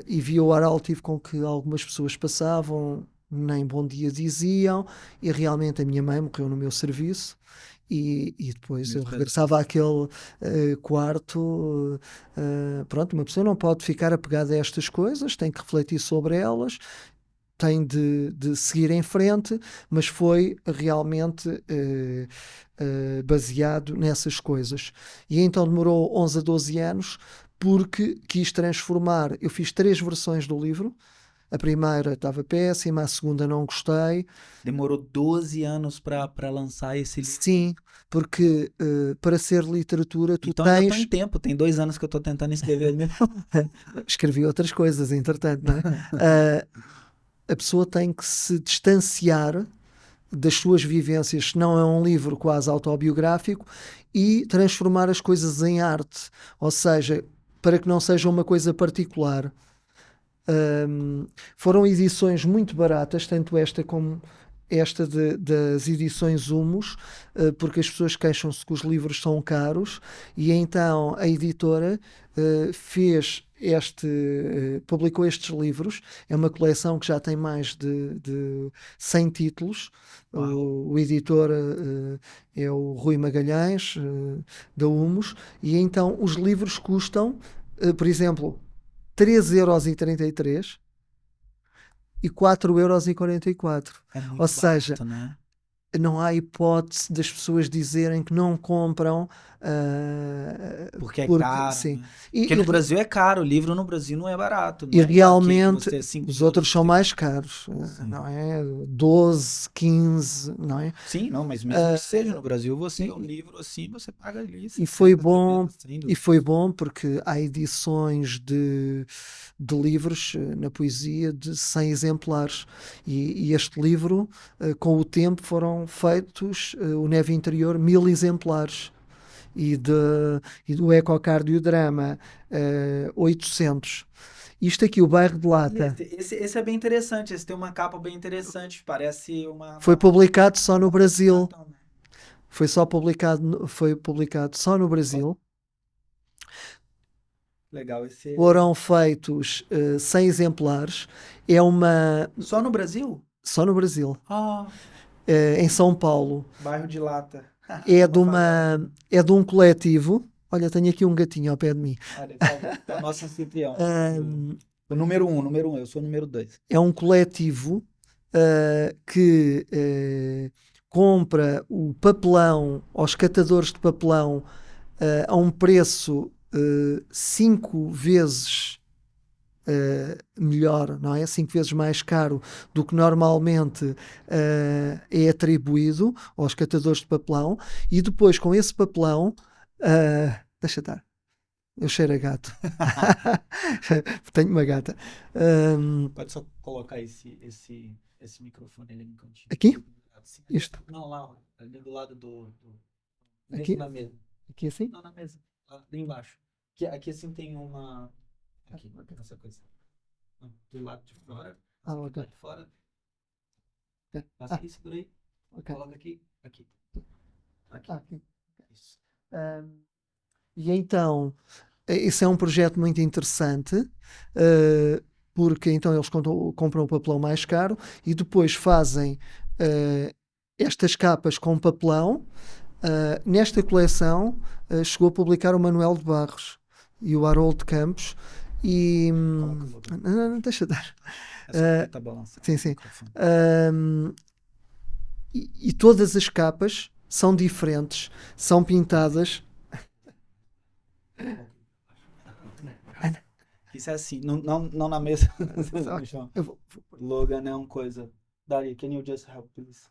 e via o ar altivo com que algumas pessoas passavam, nem bom dia diziam, e realmente a minha mãe morreu no meu serviço, E depois eu Muito regressava àquele quarto. Pronto, uma pessoa não pode ficar apegada a estas coisas, tem que refletir sobre elas, tem de seguir em frente, mas foi realmente baseado nessas coisas. E então demorou 11 a 12 anos, porque quis transformar. Eu fiz 3 versões do livro. A primeira estava péssima, a segunda não gostei. Demorou 12 anos para lançar esse livro. Sim, porque para ser literatura tu Então ainda tô em tens. tempo, tem 2 anos que eu tô tentando escrever o mesmo. Escrevi outras coisas, entretanto, não é? A pessoa tem que se distanciar das suas vivências, se não é um livro quase autobiográfico, e transformar as coisas em arte, ou seja, para que não seja uma coisa particular. Foram edições muito baratas, tanto esta como esta das edições Humos, porque as pessoas queixam-se que os livros são caros, e então a editora publicou estes livros. É uma coleção que já tem mais de 100 títulos. O editor é o Rui Magalhães, da Humos, e então os livros custam, por exemplo, 3,33 € e 4,44 €. É muito Ou seja, barato, né? não há hipótese das pessoas dizerem que não compram Porque é porque caro, sim. né? E, Porque e no re- Brasil é caro, o livro no Brasil não é barato. e Não é igual aqui que realmente você 5 os mil outros são você... mais caros, Sim. não é? 12, 15, não é? Sim, não, mas mesmo que seja no Brasil, você um livro assim, você paga ali E foi 60, bom, 70, 100 e dólares. foi bom porque há edições de livros na poesia de 100 exemplares. E este livro, com o tempo, foram feitos, o Neve Interior, 1000 exemplares. E do Ecocardiodrama, 800. Isto aqui, o Bairro de Lata, Esse é bem interessante, esse tem uma capa bem interessante, parece foi publicado só no Brasil. cartão, né? Foi publicado só no Brasil. Legal, esse... Foram feitos 100 exemplares. É uma. Só no Brasil? Só no Brasil. Ah, Em São Paulo. bairro de Lata. É de um coletivo. Olha, tenho aqui um gatinho ao pé de mim. Olha, tá bom. É o nosso anfitrião. Ahm, O número 1, eu sou o número 2. É um coletivo que compra o papelão aos catadores de papelão a um preço 5 vezes melhor, não é? 5 vezes mais caro do que normalmente é atribuído aos catadores de papelão, e depois com esse papelão, deixa estar, eu cheiro a gato, tenho uma gata. Pode só colocar esse microfone ali no cantinho. Aqui? Assim, Isto? não, lá, ali do lado do... Aqui? Na mesa. Aqui assim? Não, na mesa. Lá embaixo. Aqui assim tem uma... Aqui, essa coisa. Do lado de fora. Ah, Do ok. lado de fora. Ok. Passa aqui, segura aí. Ok. Coloca aqui. Aqui. Aqui. Isso. E então, esse é um projeto muito interessante, porque então eles compram o papelão mais caro e depois fazem estas capas com papelão. Nesta coleção chegou a publicar o Manuel de Barros e o Harold Campos. E não, deixa dar. Essa tá balançando. Sim, sim. E todas as capas são diferentes, são pintadas. Isso é assim, não na mesa. No chão. Eu vou- Logan é uma coisa. Dari, can you just help, please?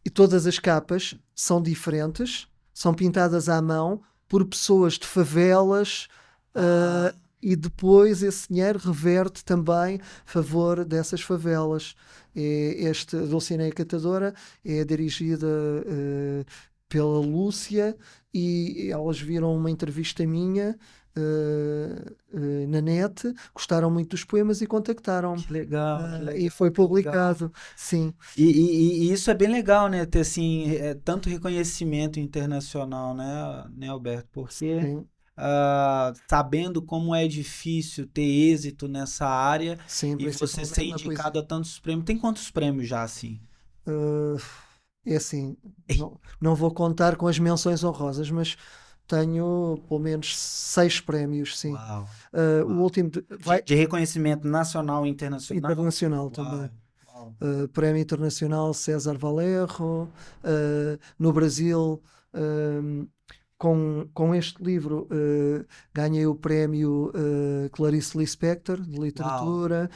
E todas as capas são diferentes, são pintadas à mão por pessoas de favelas, e depois esse dinheiro reverte também a favor dessas favelas. Esta Dulcinea Catadora é dirigida pela Lúcia, e elas viram uma entrevista minha na net, gostaram muito dos poemas e contactaram-me. Que legal, que legal. E foi publicado, sim. E isso é bem legal, né? Ter assim, tanto reconhecimento internacional, né, Alberto? Porque Sim. sabendo como é difícil ter êxito nessa área Sim, e você ser principalmente na indicado a tantos prêmios. Tem quantos prêmios já, assim? É assim, não vou contar com as menções honrosas, mas tenho pelo menos 6 prémios, sim. Uau. O último vai De reconhecimento nacional e internacional? internacional Uau. também. Uau. Prémio Internacional César Valerro. No Brasil, com este livro, ganhei o prémio Clarice Lispector de Uau. literatura.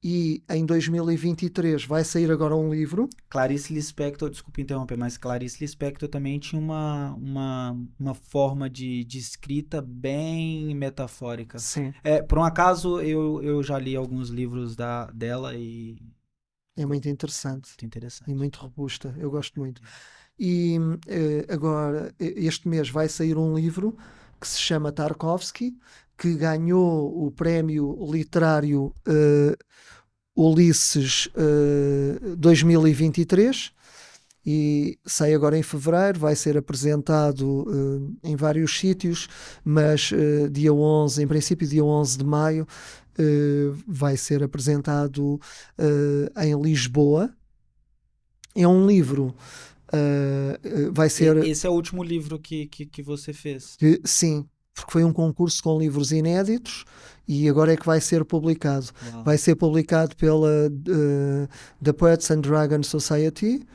E em 2023 vai sair agora um livro. Clarice Lispector, desculpa interromper, mas Clarice Lispector também tinha uma forma de escrita bem metafórica. Sim, Por um acaso, eu já li alguns livros dela e é muito interessante muito e interessante. muito robusta. Eu gosto muito. E agora, este mês vai sair um livro que se chama Tarkovsky, que ganhou o prémio literário Ulisses 2023 e sai agora em fevereiro. Vai ser apresentado em vários sítios, mas dia 11, em princípio dia 11 de maio, vai ser apresentado em Lisboa. É um livro, vai ser, Esse é o último livro que você fez. sim, porque foi um concurso com livros inéditos e agora é que vai ser publicado. Uau. Vai ser publicado pela The Poets and Dragons Society.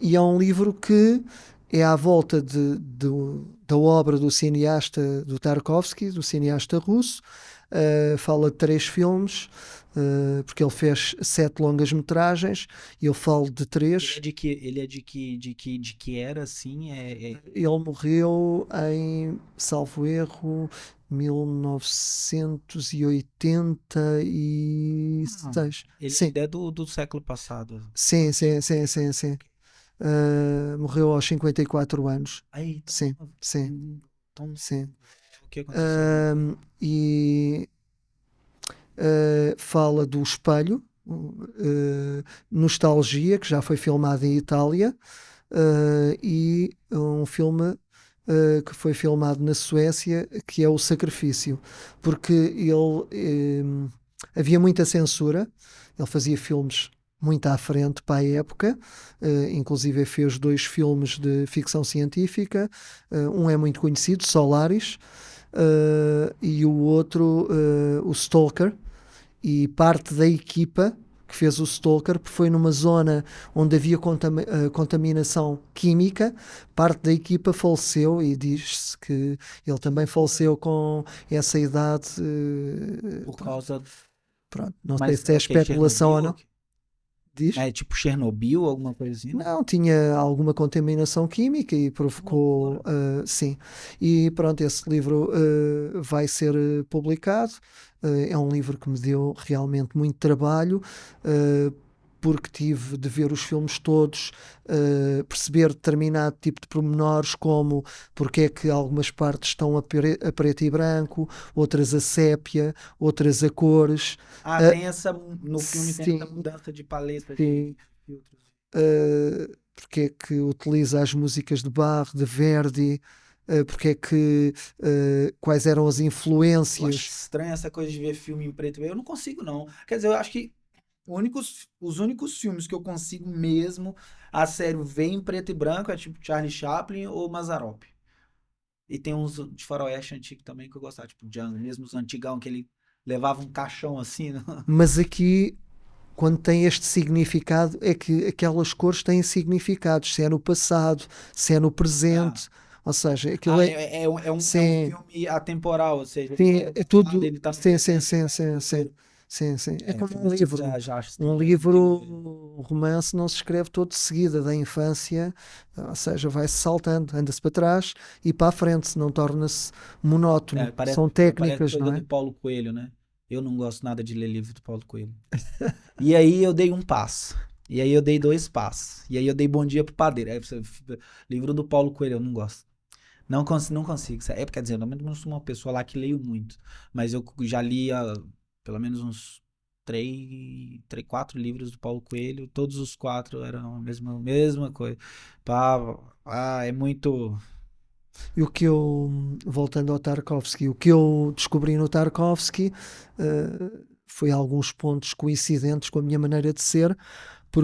E é um livro que é à volta da obra do cineasta, do Tarkovsky, do cineasta russo. Fala de 3 filmes, porque ele fez 7 longas-metragens e eu falo de 3. Ele é de que era assim? Ele morreu em, salvo erro, 1986. Ele Sim, ainda é do século passado. sim, sim, sim, sim, sim. Morreu aos 54 anos. Aí, Sim, sim, então, sim. o que aconteceu? E fala do Espelho, Nostalgia, que já foi filmado em Itália, e um filme que foi filmado na Suécia, que é O Sacrifício, porque havia muita censura. Ele fazia filmes muito à frente para a época, inclusive fez 2 filmes de ficção científica. Um é muito conhecido, Solaris, e o outro, o Stalker. E parte da equipa que fez o Stalker, porque foi numa zona onde havia contaminação química, parte da equipa faleceu e diz-se que ele também faleceu com essa idade. Por causa. Pronto, não sei Mas se é o quê? especulação ou Chernobyl? não. Diz? É tipo Chernobyl, alguma coisa assim? Não, tinha alguma contaminação química e provocou, sim. E pronto, esse livro vai ser publicado. É um livro que me deu realmente muito trabalho, porque tive de ver os filmes todos, perceber determinado tipo de pormenores, como porque é que algumas partes estão a preto e branco, outras a sépia, outras a cores. Tem essa. No filme tem essa Sim, mudança de paleta sim. de filtros. Porque é que utiliza as músicas de Bach, de Verdi, porque é que, quais eram as Eu acho influências. estranho essa coisa de ver filme em preto e branco. Eu não consigo, não. Quer dizer, eu acho que os únicos filmes que eu consigo mesmo, a sério, ver em preto e branco é tipo Charlie Chaplin ou Mazzaropi. E tem uns de faroeste antigo também que eu gostava, tipo Django, mesmo os antigão, que ele levava um caixão assim, né? Mas aqui, quando tem este significado, é que aquelas cores têm significados, se é no passado, se é no Ah, presente, ou seja, aquilo é um sim, filme atemporal, ou seja, sim, é tudo, ele tá no sim, sim, presente, sim, tá no sim, sim, futuro. sim, sim. É como um Filme assim livro. já acho Um estranho, não consigo ver. livro, um romance não se escreve todo de seguida, da infância, ou seja, vai-se saltando, anda-se para trás e para a frente, senão torna-se monótono. São Parece técnicas, coisa não do é? Paulo Coelho, né? Eu não gosto nada de ler livro do Paulo Coelho. E aí eu dei um passo. E aí eu dei 2 passos. E aí eu dei bom dia pro padeiro. Livro do Paulo Coelho, eu não gosto. Não consigo. Quer dizer, eu não sou uma pessoa lá que leio muito. Mas eu já li pelo menos uns 4 livros do Paulo Coelho. Todos os 4 eram a mesma coisa. Pá, é muito. E o que eu, voltando ao Tarkovsky, o que eu descobri no Tarkovsky foi alguns pontos coincidentes com a minha maneira de ser,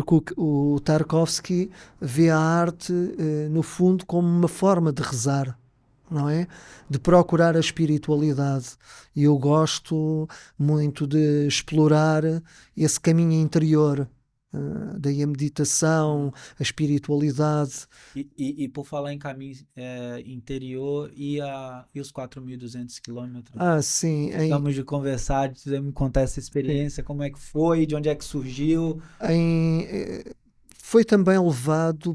porque o Tarkovsky vê a arte, no fundo, como uma forma de rezar, não é? De procurar a espiritualidade. E eu gosto muito de explorar esse caminho interior. Daí a meditação, a espiritualidade. E por falar em caminho interior e os 4.200 quilômetros, Sim. ficamos de conversar, de me contar essa experiência, como é que foi, de onde é que surgiu. Foi também levado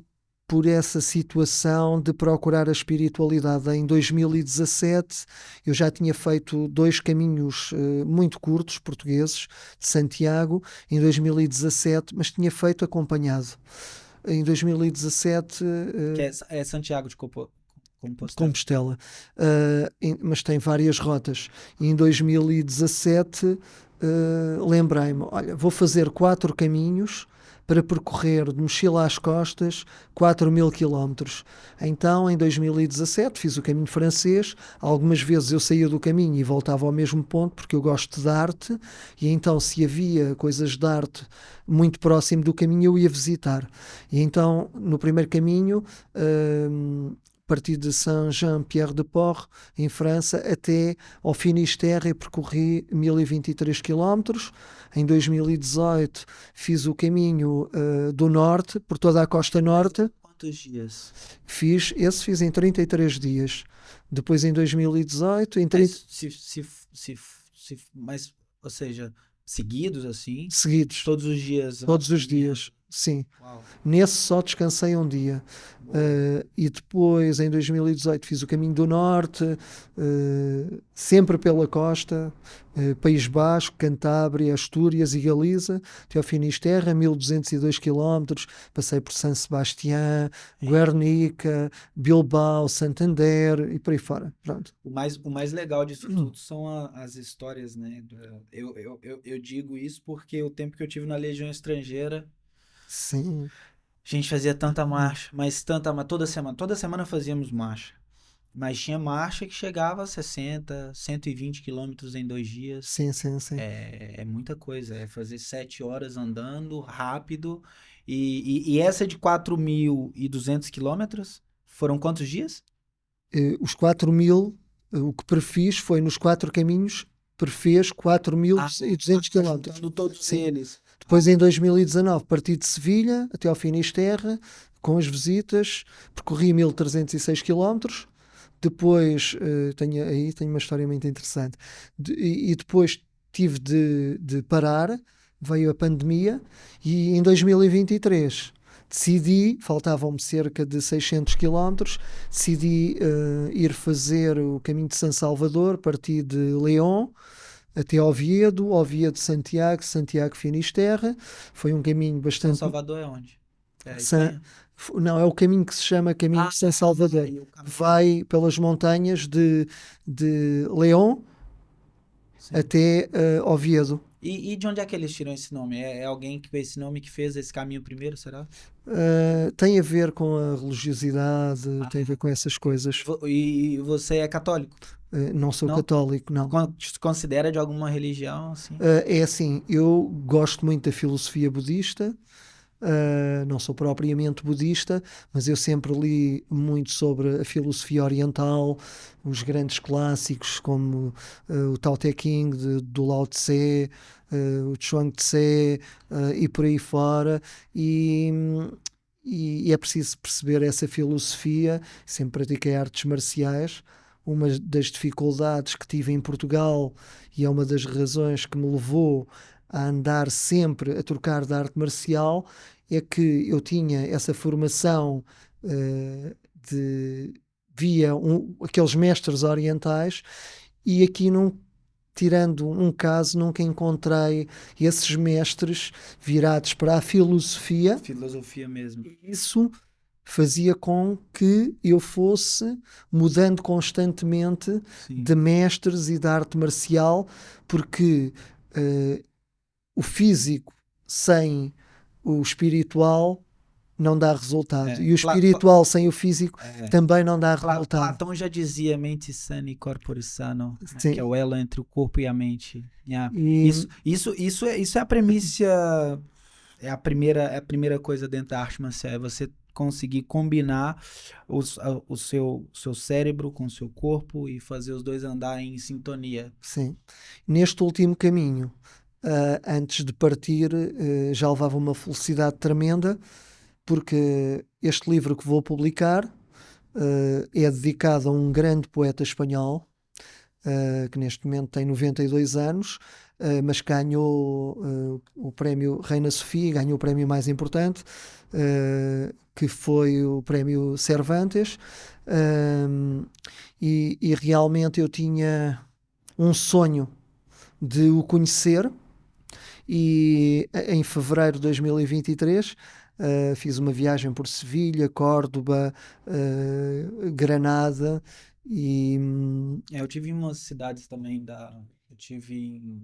por essa situação de procurar a espiritualidade. Em 2017 eu já tinha feito 2 caminhos muito curtos, portugueses, de Santiago, em 2017, mas tinha feito acompanhado. Em 2017... que é Santiago de Compostela. Compostela, mas tem várias rotas. E em 2017 lembrei-me, olha, vou fazer 4 caminhos para percorrer de mochila às costas 4.000 quilómetros. Então, em 2017, fiz o caminho francês. Algumas vezes eu saía do caminho e voltava ao mesmo ponto, porque eu gosto de arte, e então, se havia coisas de arte muito próximo do caminho, eu ia visitar. E então, no primeiro caminho, parti de Saint-Jean-Pierre-de-Port, em França, até ao Finisterre, e percorri 1.023 quilómetros. Em 2018 fiz o caminho do norte, por toda a costa norte. Quantos dias? Fiz em 33 dias. Depois em 2018... Mas, ou seja, seguidos assim? Seguidos. Todos os dias? Todos os dias, sim. Uau. Nesse só descansei um dia. E depois, em 2018, fiz o caminho do norte, sempre pela costa, País Basco, Cantábria, Astúrias e Galiza, até ao Finisterre, 1.202 km. Passei por San Sebastián, Guernica, Bilbao, Santander e por aí fora. Pronto. O mais legal disso tudo são as histórias, né? Eu digo isso porque o tempo que eu tive na Legião Estrangeira, sim, a gente fazia tanta marcha, mas toda semana fazíamos marcha. Mas tinha marcha que chegava a 60, 120 quilômetros em 2 dias. Sim. É muita coisa, é fazer 7 horas andando rápido. E essa de 4.200 quilômetros, foram quantos dias? Os 4.000, o que prefiz foi nos 4 caminhos, prefez 4.200 km. Todos eles. Depois, em 2019, parti de Sevilha até ao Finisterre, com as visitas, percorri 1.306 km. Depois, tenho uma história muito interessante. E depois tive de parar, veio a pandemia, e em 2023 decidi, faltavam-me cerca de 600 km, decidi ir fazer o caminho de São Salvador, parti de León, até Oviedo, Santiago, Finisterre. Foi um caminho bastante... São Salvador é onde? Não, é o caminho que se chama Caminho de São Salvador. Vai pelas montanhas de León até Oviedo. E de onde é que eles tiram esse nome? É alguém que fez esse nome que fez esse caminho primeiro, será? Tem a ver com a religiosidade, tem a ver com essas coisas. E você é católico? Não sou católico, não. Se considera de alguma religião? Assim? É assim, eu gosto muito da filosofia budista. Não sou propriamente budista, mas eu sempre li muito sobre a filosofia oriental, os grandes clássicos como o Tao Te Ching do Lao Tse, o Chuang Tse e por aí fora, e é preciso perceber essa filosofia. Sempre pratiquei artes marciais. Uma das dificuldades que tive em Portugal, e é uma das razões que me levou a andar sempre a trocar de arte marcial, é que eu tinha essa formação via aqueles mestres orientais, e aqui, tirando um caso, nunca encontrei esses mestres virados para a filosofia. Filosofia mesmo. Isso fazia com que eu fosse mudando constantemente de mestres e de arte marcial, porque o físico sem o espiritual não dá resultado. E o espiritual sem o físico também não dá resultado. Platão já dizia mente sana e corpore sano, que é o elo entre o corpo e a mente. Isso é a premissa é a primeira coisa dentro da arte marcial, é você conseguir combinar o seu cérebro com o seu corpo e fazer os dois andarem em sintonia. Sim. Neste último caminho, antes de partir, já levava uma felicidade tremenda, porque este livro que vou publicar é dedicado a um grande poeta espanhol, que neste momento tem 92 anos, mas ganhou o prémio Reina Sofia, ganhou o prémio mais importante, que foi o prémio Cervantes, e realmente eu tinha um sonho de o conhecer, e em fevereiro de 2023 fiz uma viagem por Sevilha, Córdoba, Granada e Eu tive em umas cidades também eu tive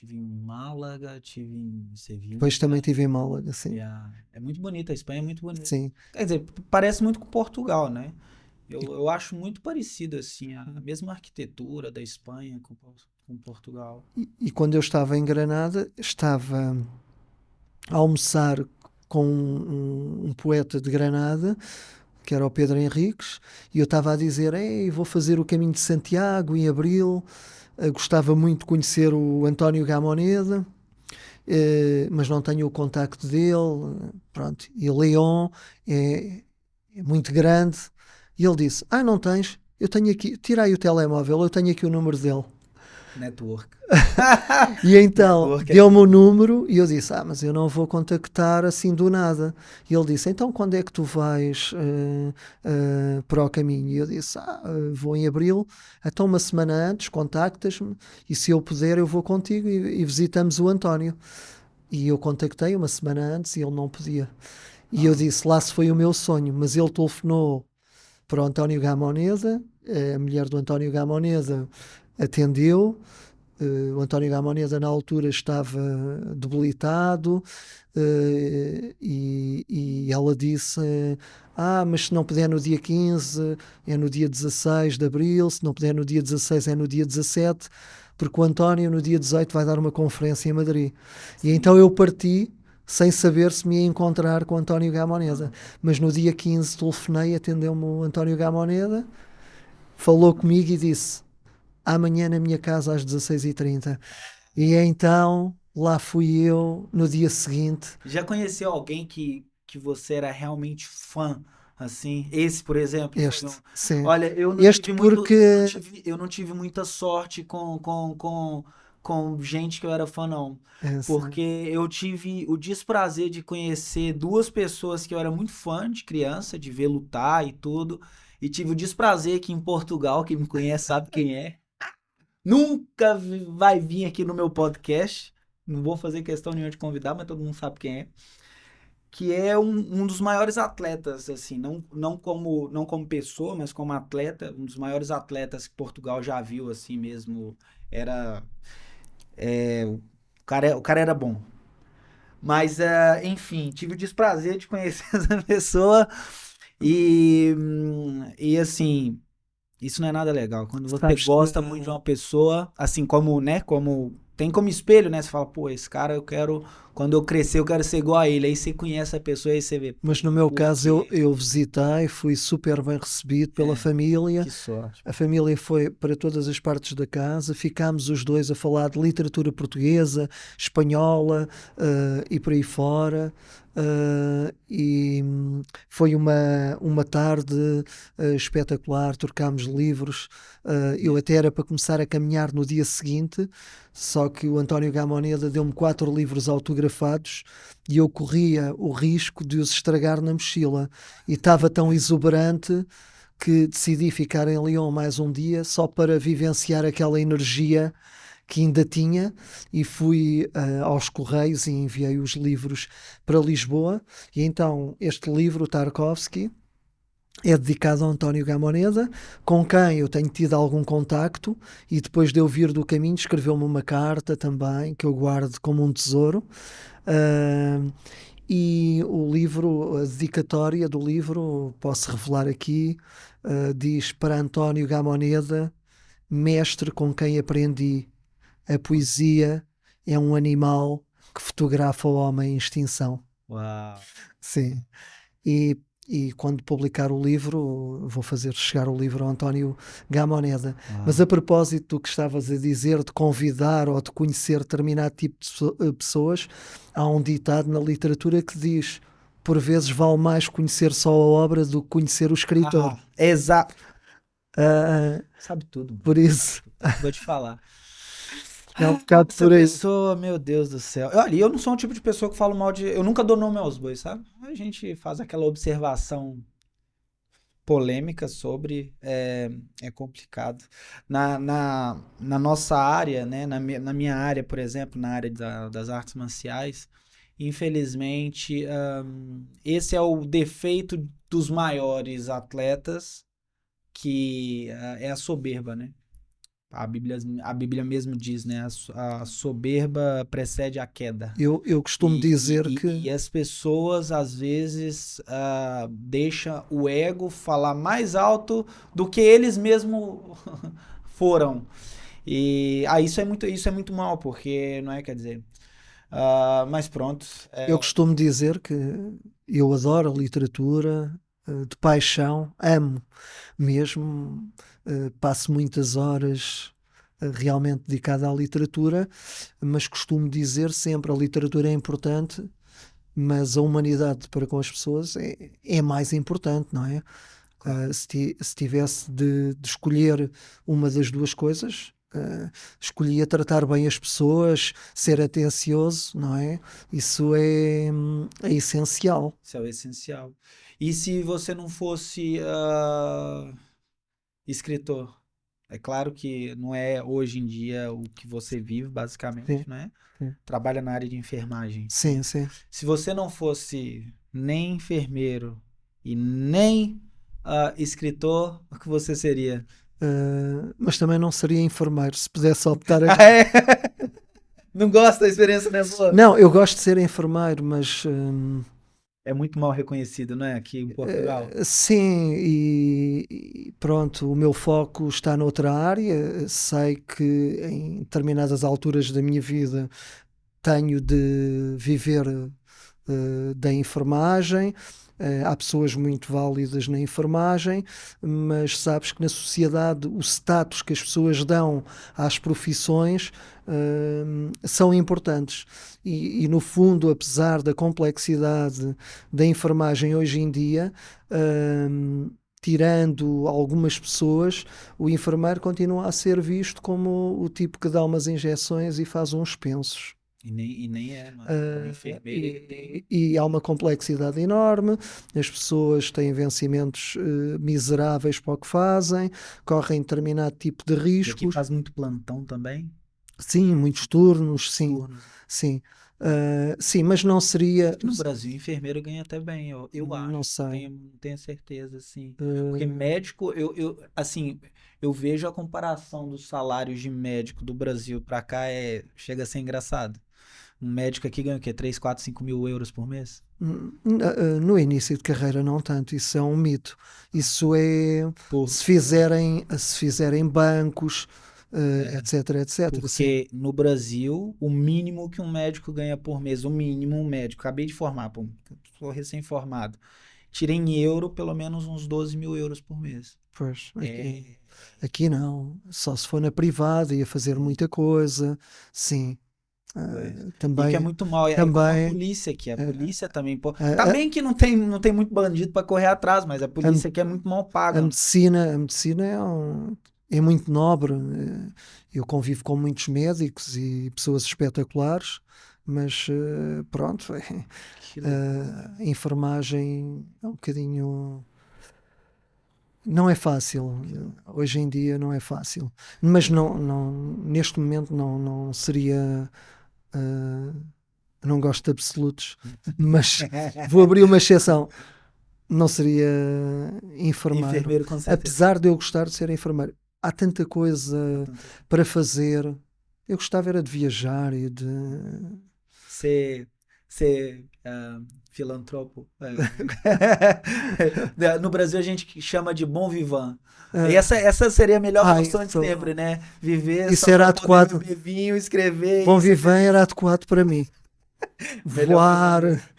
em Málaga, tive em depois também Sevilha. estive em Málaga, sim. É muito bonita, a Espanha é muito bonita. Sim. Quer dizer, parece muito com Portugal, né? Eu acho muito parecido, assim, a mesma arquitetura da Espanha com Portugal. E quando eu estava em Granada, estava a almoçar com um poeta de Granada, que era o Pedro Henriques, e eu estava a dizer: Ei, vou fazer o caminho de Santiago em abril, gostava muito de conhecer o António Gamoneda, mas não tenho o contacto dele, pronto. E León é muito grande. E ele disse: não tens? Eu tenho aqui, tira aí o telemóvel, eu tenho aqui o número dele. Network. E então Network deu-me o número e eu disse: mas eu não vou contactar assim do nada. E ele disse: então quando é que tu vais para o caminho? E eu disse: vou em abril. Então uma semana antes contactas-me e se eu puder eu vou contigo e visitamos o António. E eu contactei uma semana antes e ele não podia. E eu disse: lá se foi o meu sonho. Mas ele telefonou para o António Gamonesa, a mulher do António Gamonesa atendeu. O António Gamonesa na altura estava debilitado, e ela disse: mas se não puder no dia 15 é no dia 16 de Abril, se não puder no dia 16 é no dia 17, porque o António no dia 18 vai dar uma conferência em Madrid. E então eu parti sem saber se me ia encontrar com o António Gamonesa, mas no dia 15 telefonei, atendeu-me o António Gamonesa, falou comigo e disse: amanhã na minha casa às 16h30. E então lá fui eu no dia seguinte. Já conheceu alguém que você era realmente fã? Assim, esse, por exemplo, foi um... Sim. Olha, Este porque eu não tive muita sorte com gente que eu era fã, não. sim. Porque eu tive o desprazer de conhecer duas pessoas que eu era muito fã de criança, de ver lutar e tudo. E tive o desprazer aqui em Portugal, quem me conhece sabe quem é. Nunca vai vir aqui no meu podcast. Não vou fazer questão nenhuma de convidar, mas todo mundo sabe quem é. Que é um dos maiores atletas, assim, não como pessoa, mas como atleta, um dos maiores atletas que Portugal já viu, assim mesmo. Era. O cara era bom. Mas, enfim, tive o desprazer de conhecer essa pessoa e assim, isso não é nada legal. Quando você sabes gosta muito de uma pessoa, assim como, né, tem como espelho, né? Você fala, pô, esse cara eu quero, quando eu crescer, eu quero ser igual a ele. Aí você conhece a pessoa e você vê, mas pô, no meu por caso quê? eu visitei, fui super bem recebido pela família. Que sorte. A família foi para todas as partes da casa, ficámos os dois a falar de literatura portuguesa, espanhola, e por aí fora. E foi uma tarde espetacular, trocámos livros. Eu até era para começar a caminhar no dia seguinte, só que o António Gamoneda deu-me 4 livros autografados e eu corria o risco de os estragar na mochila. E estava tão exuberante que decidi ficar em Lyon mais um dia só para vivenciar aquela energia que ainda tinha, e fui aos Correios e enviei os livros para Lisboa. E então este livro, Tarkovsky, é dedicado a António Gamoneda, com quem eu tenho tido algum contacto, e depois de eu vir do caminho escreveu-me uma carta também, que eu guardo como um tesouro. E o livro, a dedicatória do livro, posso revelar aqui, diz: para António Gamoneda, mestre com quem aprendi. A poesia é um animal que fotografa o homem em extinção. Uau. Sim. E quando publicar o livro, vou fazer chegar o livro ao António Gamoneda. Mas a propósito do que estavas a dizer, de convidar ou de conhecer determinado tipo de pessoas, há um ditado na literatura que diz: por vezes vale mais conhecer só a obra do que conhecer o escritor. Exato. Ah, Sabe tudo. por isso, Vou te falar. é um bocado Essa por aí. pessoa, meu Deus do céu. Olha, eu não sou um tipo de pessoa que falo mal de. Eu nunca dou nome aos bois, sabe? A gente faz aquela observação polêmica sobre. É complicado. Na nossa área, né? Na minha área, por exemplo, na área das artes marciais, infelizmente, esse é o defeito dos maiores atletas, que é a soberba, né? A Bíblia mesmo diz, né? A soberba precede a queda. Eu costumo dizer E que as pessoas, às vezes, deixam o ego falar mais alto do que eles mesmos foram. E isso é muito mal, porque, não é, quer dizer... mas pronto. eu costumo dizer que eu adoro a literatura, de paixão, amo mesmo, passo muitas horas realmente dedicada à literatura, mas costumo dizer sempre: a literatura é importante, mas a humanidade para com as pessoas é mais importante, não é? Claro. Se tivesse de escolher uma das duas coisas, escolhia tratar bem as pessoas, ser atencioso, não é? Isso é essencial. Isso é o essencial. E se você não fosse escritor? É claro que não é hoje em dia o que você vive, basicamente, Sim, não é? sim, Trabalha na área de enfermagem, sim, né? sim. Se você não fosse nem enfermeiro e nem escritor, o que você seria? Mas também não seria enfermeiro se pudesse optar Ah, é? Não gosta da experiência, né, boa? Não, eu gosto de ser enfermeiro, mas É muito mal reconhecido, não é? Aqui em Portugal. sim, e pronto, o meu foco está noutra área. Sei que em determinadas alturas da minha vida tenho de viver da enfermagem. Há pessoas muito válidas na enfermagem, mas sabes que na sociedade o status que as pessoas dão às profissões são importantes. E no fundo, apesar da complexidade da enfermagem hoje em dia, tirando algumas pessoas, o enfermeiro continua a ser visto como o tipo que dá umas injeções e faz uns pensos. E nem é, não é? O enfermeiro, ele tem... E há uma complexidade enorme, as pessoas têm vencimentos miseráveis para o que fazem, correm determinado tipo de E aqui riscos. faz muito plantão também. Sim, muitos turnos, sim, Turnos. sim. Sim, mas não seria, No Brasil, enfermeiro ganha até bem, eu acho. não sei. Não tenho certeza, assim. Porque Uh, médico, assim, eu vejo a comparação dos salários de médico do Brasil pra cá, chega a ser engraçado. Um médico aqui ganha o quê? 3, 4, 5 mil euros por mês? no início de carreira não tanto, isso é um mito. Isso é Por, se fizerem bancos, etc, etc. Sim. porque no Brasil, o mínimo que um médico ganha por mês, o mínimo um médico, acabei de formar, pô, sou recém-formado, tirei em euro pelo menos uns 12 mil euros por mês. Pois, É, aqui não, só se for na privada, ia fazer muita coisa, sim. pois. E o que é Também, muito mal, é como a também polícia aqui. A eh, polícia também, pô. Tá a, bem que não tem muito bandido pra correr atrás, mas a polícia aqui é muito mal a paga. medicina é muito nobre. Eu convivo com muitos médicos e pessoas espetaculares, mas pronto, Que loucura. a enfermagem é um bocadinho. Não é fácil, hoje em dia não é fácil, mas neste momento não seria. eh, não gosto de absolutos, mas vou abrir uma exceção. Não seria enfermeiro, Enfermeiro, com certeza. apesar de eu gostar de ser enfermeiro. Há tanta coisa Tanto- para fazer. Eu gostava era de viajar e de. Ser filantropo. No Brasil a gente chama de bom vivant. E eh, essa seria a melhor profissão de isso, sempre, né? Viver isso só era pra poder adequado. beber vinho, escrever Bom e ser viver feliz. era adequado para mim. Melhor voar.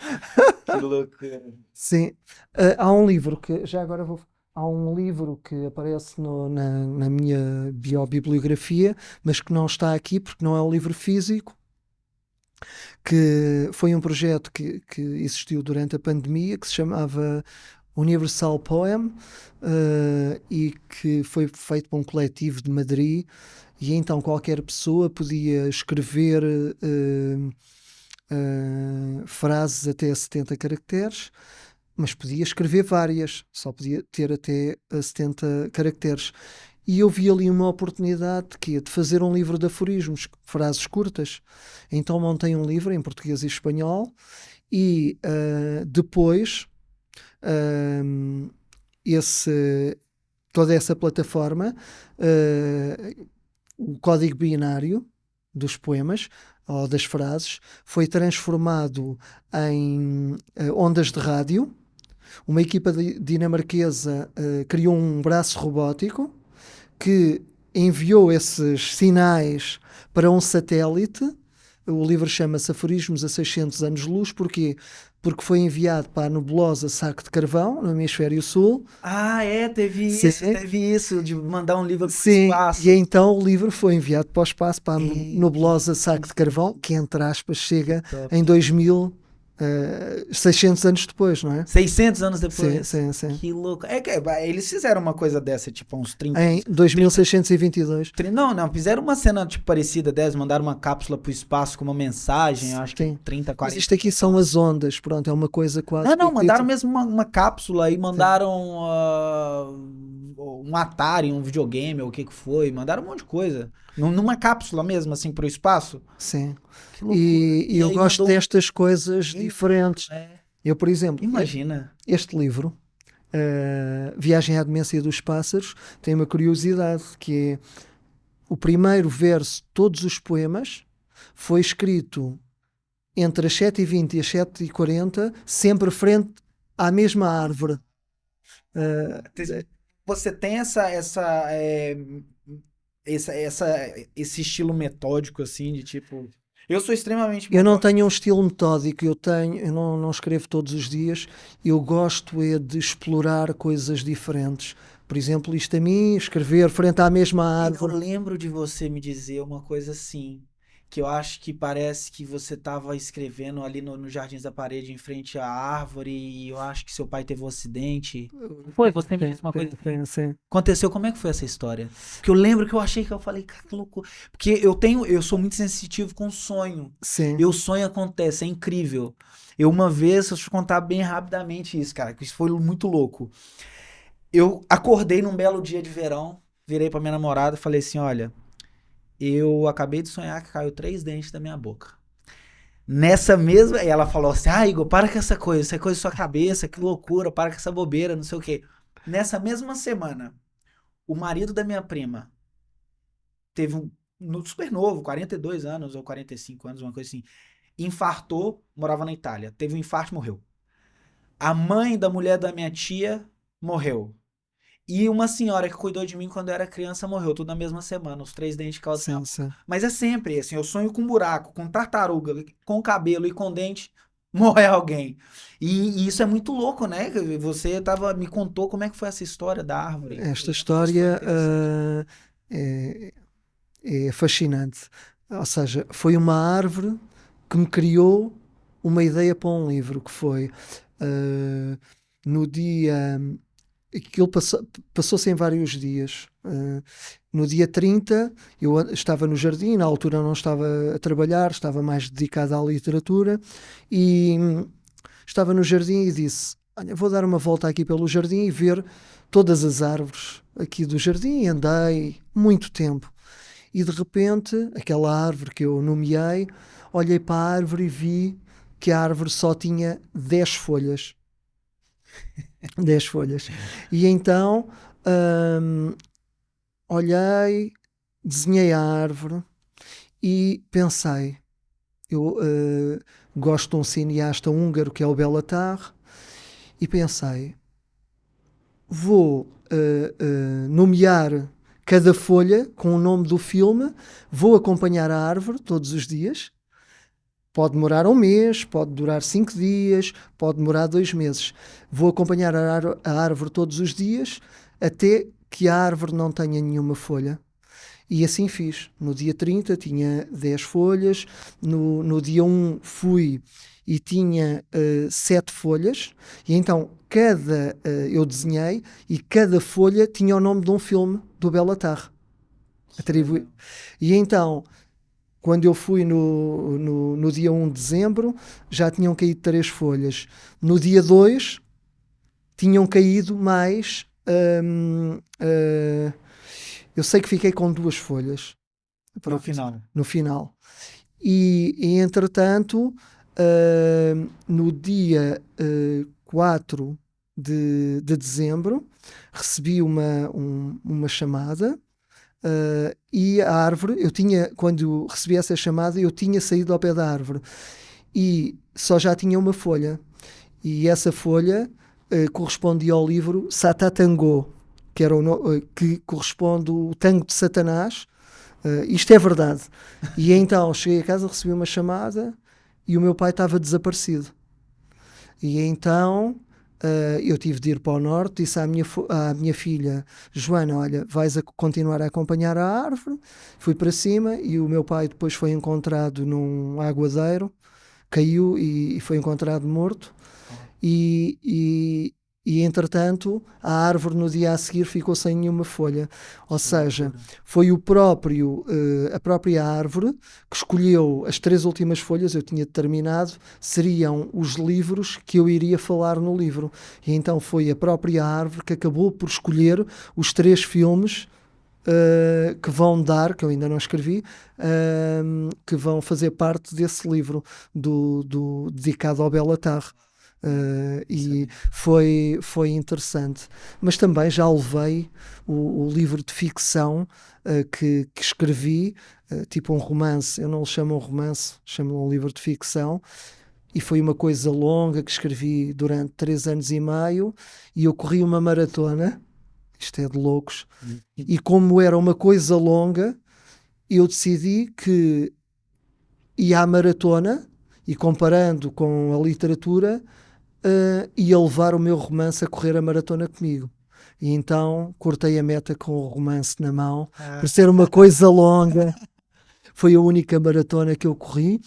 que loucura. Sim. Há um livro que, já agora vou. Há um livro que aparece na minha biobibliografia, mas que não está aqui porque não é um livro físico, que foi um projeto que existiu durante a pandemia, que se chamava Universal Poem, e que foi feito por um coletivo de Madrid, e então qualquer pessoa podia escrever frases até 70 caracteres, mas podia escrever várias, só podia ter até 70 caracteres. E eu vi ali uma oportunidade de fazer um livro de aforismos, frases curtas. Então montei um livro em português e espanhol e depois toda essa plataforma, o código binário dos poemas ou das frases foi transformado em ondas de rádio. Uma equipa dinamarquesa criou um braço robótico que enviou esses sinais para um satélite. O livro chama-se Aforismos a 600 anos-luz. Porquê? Porque foi enviado para a nebulosa Saco de Carvão, no hemisfério sul. Teve isso, de mandar um livro para o espaço. E então o livro foi enviado para o espaço, para a nebulosa Saco de Carvão, que entre aspas chega em 2000, 600 anos depois, não é? 600 anos depois? Sim. Que louco. Eles fizeram uma coisa dessa, tipo, uns 30... Em 2622. Não, fizeram uma cena, tipo, parecida dessa, mandaram uma cápsula pro espaço com uma mensagem, acho que 30, 40... Mas isto aqui são as ondas, pronto, é uma coisa quase... Não, mandaram mesmo uma cápsula e mandaram um Atari, um videogame, ou o que foi, mandaram um monte de coisa. Numa cápsula mesmo, assim, pro espaço. Sim. E eu gosto destas coisas diferentes. Eu, por exemplo, imagina este livro, Viagem à Demência dos Pássaros, tem uma curiosidade, que é o primeiro verso de todos os poemas foi escrito entre as 7h20 e as 7h40, sempre frente à mesma árvore. Você tem esse estilo metódico, assim, de tipo... Eu sou extremamente metódico. Eu não tenho um estilo metódico, eu não escrevo todos os dias, eu gosto de explorar coisas diferentes. Por exemplo, isto a mim, escrever frente à mesma árvore. Eu lembro de você me dizer uma coisa assim, que eu acho que parece que você estava escrevendo ali no Jardins da Parede, em frente à árvore, e eu acho que seu pai teve um acidente. Você me disse uma coisa assim. Aconteceu, como é que foi essa história? Porque eu lembro que eu falei, cara, que loucura. Porque eu sou muito sensitivo com sonho. Sim. E o sonho acontece, é incrível. Uma vez, eu te contar bem rapidamente isso, cara, que isso foi muito louco. Eu acordei num belo dia de verão, virei pra minha namorada e falei assim, olha... Eu acabei de sonhar que caiu 3 dentes da minha boca. Nessa mesma... E ela falou assim, Igor, para com essa coisa da sua cabeça, que loucura, para com essa bobeira, não sei o quê. Nessa mesma semana, o marido da minha prima teve super novo, 42 anos ou 45 anos, uma coisa assim, infartou, morava na Itália, teve um infarto e morreu. A mãe da mulher da minha tia morreu. E uma senhora que cuidou de mim quando eu era criança morreu, tudo na mesma semana, os 3 dentes de cada. Mas é sempre assim, eu sonho com buraco, com tartaruga, com cabelo e com dente, morre alguém. E isso é muito louco, né? Você me contou como é que foi essa história da árvore. Esta história é fascinante. Ou seja, foi uma árvore que me criou uma ideia para um livro, que foi no dia... Aquilo passou-se em vários dias. No dia 30, eu estava no jardim, na altura não estava a trabalhar, estava mais dedicado à literatura, e estava no jardim e disse, olha, vou dar uma volta aqui pelo jardim e ver todas as árvores aqui do jardim. E andei muito tempo. E de repente, aquela árvore que eu nomeei, olhei para a árvore e vi que a árvore só tinha 10 folhas. 10 folhas. E então olhei, desenhei a árvore e pensei, eu gosto de um cineasta húngaro que é o Béla Tarr, e pensei, vou nomear cada folha com o nome do filme, vou acompanhar a árvore todos os dias Pode demorar um mês, pode durar 5 dias, pode demorar 2 meses. Vou acompanhar a árvore todos os dias até que a árvore não tenha nenhuma folha. E assim fiz. No dia 30 tinha 10 folhas, no dia 1 fui e tinha 7 folhas, e então eu desenhei e cada folha tinha o nome de um filme do Béla Tarr. E então, quando eu fui no dia 1 de dezembro, já tinham caído 3 folhas. No dia 2, tinham caído mais. Eu sei que fiquei com 2 folhas. No final. E entretanto, no dia 4 de dezembro, recebi uma chamada. E a árvore, quando recebi essa chamada, eu tinha saído ao pé da árvore e só já tinha uma folha, e essa folha correspondia ao livro Satatango, que que corresponde o tango de Satanás. Isto é verdade. E então cheguei a casa, recebi uma chamada e o meu pai estava desaparecido. E então eu tive de ir para o norte, disse à minha filha Joana, olha, vais continuar a acompanhar a árvore. Fui para cima e o meu pai depois foi encontrado num aguadeiro, caiu e foi encontrado morto. E entretanto a árvore no dia a seguir ficou sem nenhuma folha, ou seja, foi a própria árvore que escolheu as 3 últimas folhas. Eu tinha determinado, seriam os livros que eu iria falar no livro, e então foi a própria árvore que acabou por escolher os 3 filmes que vão dar, que eu ainda não escrevi, que vão fazer parte desse livro dedicado ao Béla Tarr. E foi interessante, mas também já levei o livro de ficção que escrevi, tipo um romance. Eu não lhe chamo um romance, chamo um livro de ficção, e foi uma coisa longa que escrevi durante 3 anos e meio, e eu corri uma maratona. Isto é de loucos. E como era uma coisa longa, eu decidi que ia à maratona, e comparando com a literatura, ia levar o meu romance a correr a maratona comigo. E então cortei a meta com o romance na mão, por ser uma coisa longa. Foi a única maratona que eu corri,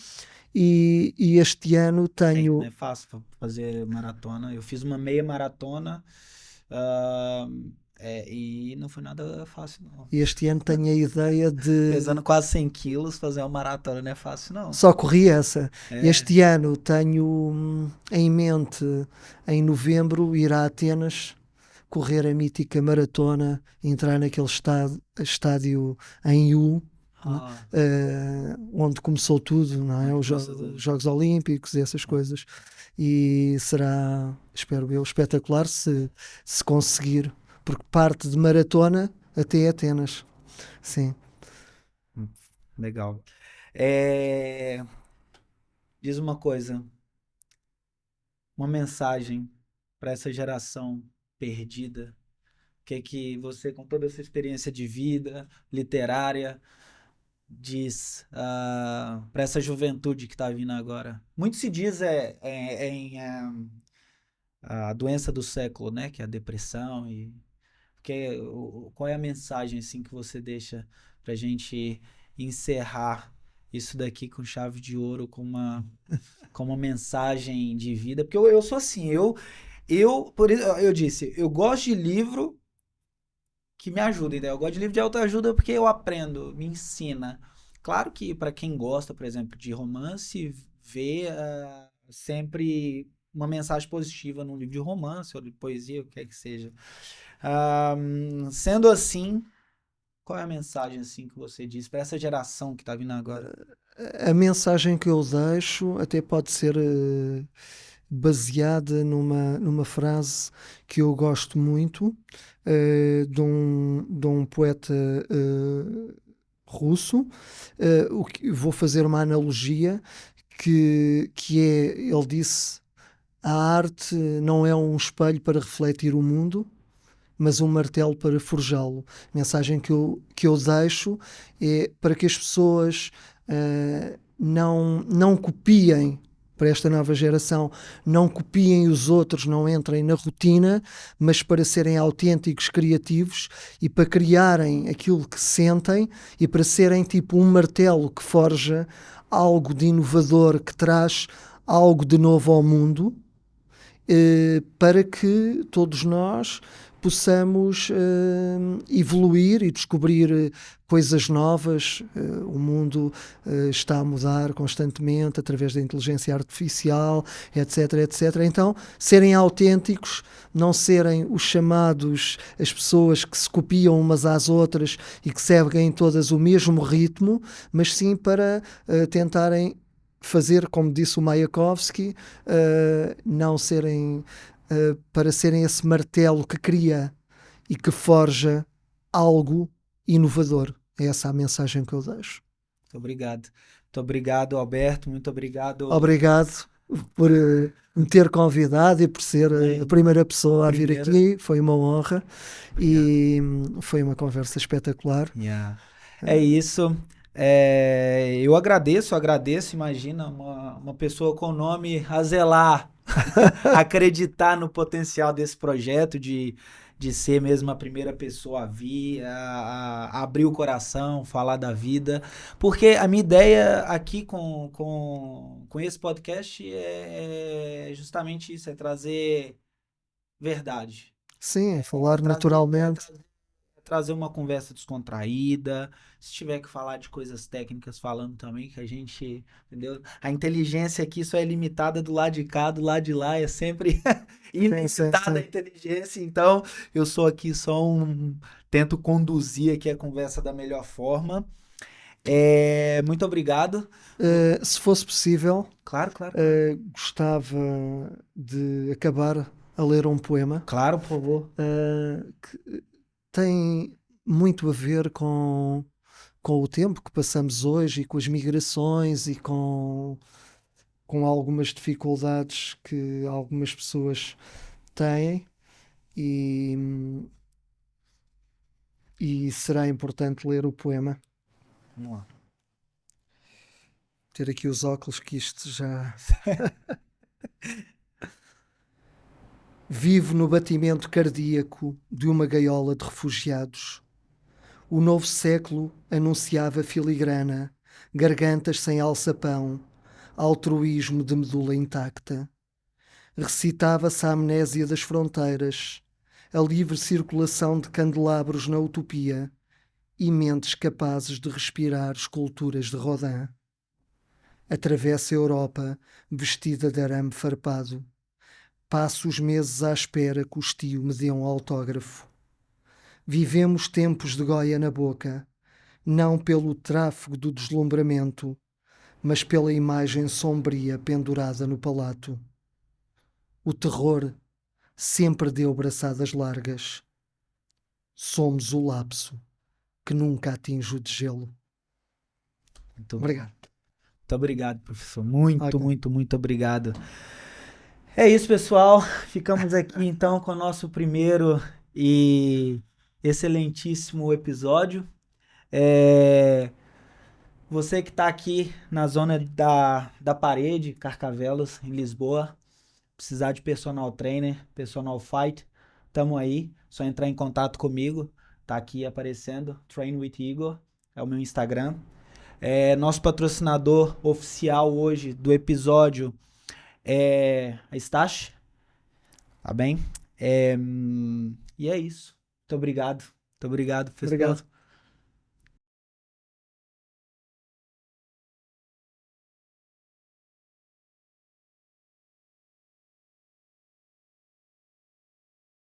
e este ano tenho... Não é fácil fazer maratona. Eu fiz uma meia maratona e não foi nada fácil, não. E este ano tenho a ideia de... Pesando quase 100 quilos, fazer uma maratona não é fácil, não. Só corri essa. Este ano tenho em mente, em novembro, ir a Atenas, correr a mítica maratona, entrar naquele estádio em U, onde começou tudo, não é? Os Jogos Olímpicos e essas coisas. E será, espero eu, espetacular se conseguir, porque parte de maratona até Atenas. Sim. Legal. Diz uma coisa, uma mensagem para essa geração perdida. O que que você, com toda essa experiência de vida literária, diz para essa juventude que está vindo agora? Muito se diz em a doença do século, né? Que é a depressão. Qual é a mensagem assim que você deixa para a gente encerrar isso daqui com chave de ouro, com uma mensagem de vida? Porque eu sou assim, por isso eu disse, eu gosto de livro que me ajuda, eu gosto de livro de autoajuda porque eu aprendo, me ensina. Claro que para quem gosta, por exemplo, de romance, vê sempre uma mensagem positiva num livro de romance ou de poesia, o que quer que seja. Sendo assim, qual é a mensagem assim que você diz para essa geração que está vindo agora? A mensagem que eu deixo até pode ser baseada numa frase que eu gosto muito, de um poeta russo. Vou fazer uma analogia que ele disse: a arte não é um espelho para refletir o mundo, mas um martelo para forjá-lo. A mensagem que eu deixo é para que as pessoas não copiem, para esta nova geração, não copiem os outros, não entrem na rotina, mas para serem autênticos, criativos e para criarem aquilo que sentem e para serem tipo um martelo que forja algo de inovador, que traz algo de novo ao mundo, para que todos nós possamos evoluir e descobrir coisas novas. O mundo está a mudar constantemente através da inteligência artificial, etc, etc. Então, serem autênticos, não serem os chamados, as pessoas que se copiam umas às outras e que seguem todas o mesmo ritmo, mas sim para tentarem fazer, como disse o Mayakovsky, não serem... para serem esse martelo que cria e que forja algo inovador. É essa a mensagem que eu deixo. Muito obrigado. Muito obrigado, Alberto. Muito obrigado. Obrigado por me ter convidado e por ser a primeira pessoa a vir aqui. Foi uma honra. Obrigado. E foi uma conversa espetacular. Yeah. É isso. Eu agradeço, imagina, uma pessoa com o nome a zelar, acreditar no potencial desse projeto, de ser mesmo a primeira pessoa a vir, a abrir o coração, falar da vida, porque a minha ideia aqui com esse podcast é justamente isso, é trazer verdade. Sim, é falar naturalmente. Trazer uma conversa descontraída, se tiver que falar de coisas técnicas, falando também, que a gente, entendeu? A inteligência aqui só é limitada do lado de cá, do lado de lá, é sempre ilimitada a inteligência, então eu sou aqui só tento conduzir aqui a conversa da melhor forma. Muito obrigado. Se fosse possível, claro. Gostava de acabar a ler um poema. Claro, por favor. Que tem muito a ver com o tempo que passamos hoje e com as migrações e com algumas dificuldades que algumas pessoas têm, e será importante ler o poema. Vamos lá. Ter aqui os óculos, que isto já... Vivo no batimento cardíaco de uma gaiola de refugiados. O novo século anunciava filigrana, gargantas sem alçapão, altruísmo de medula intacta. Recitava-se a amnésia das fronteiras, a livre circulação de candelabros na utopia e mentes capazes de respirar esculturas de Rodin. Atravessa a Europa vestida de arame farpado. Passo os meses à espera que o estio me dê um autógrafo. Vivemos tempos de Goya na boca, não pelo tráfego do deslumbramento, mas pela imagem sombria pendurada no palato. O terror sempre deu braçadas largas. Somos o lapso que nunca atinge o degelo. Obrigado. Muito obrigado, professor. Muito obrigado. É isso, pessoal. Ficamos aqui então com o nosso primeiro e excelentíssimo episódio. Você que está aqui na zona da Parede, Carcavelos, em Lisboa, precisar de personal trainer, personal fight, tamo aí. Só entrar em contato comigo. Tá aqui aparecendo. Train with Igor. É o meu Instagram. Nosso patrocinador oficial hoje do episódio é a Stash. Tá bem? E é isso. Muito obrigado. Muito obrigado, pessoal. Obrigado.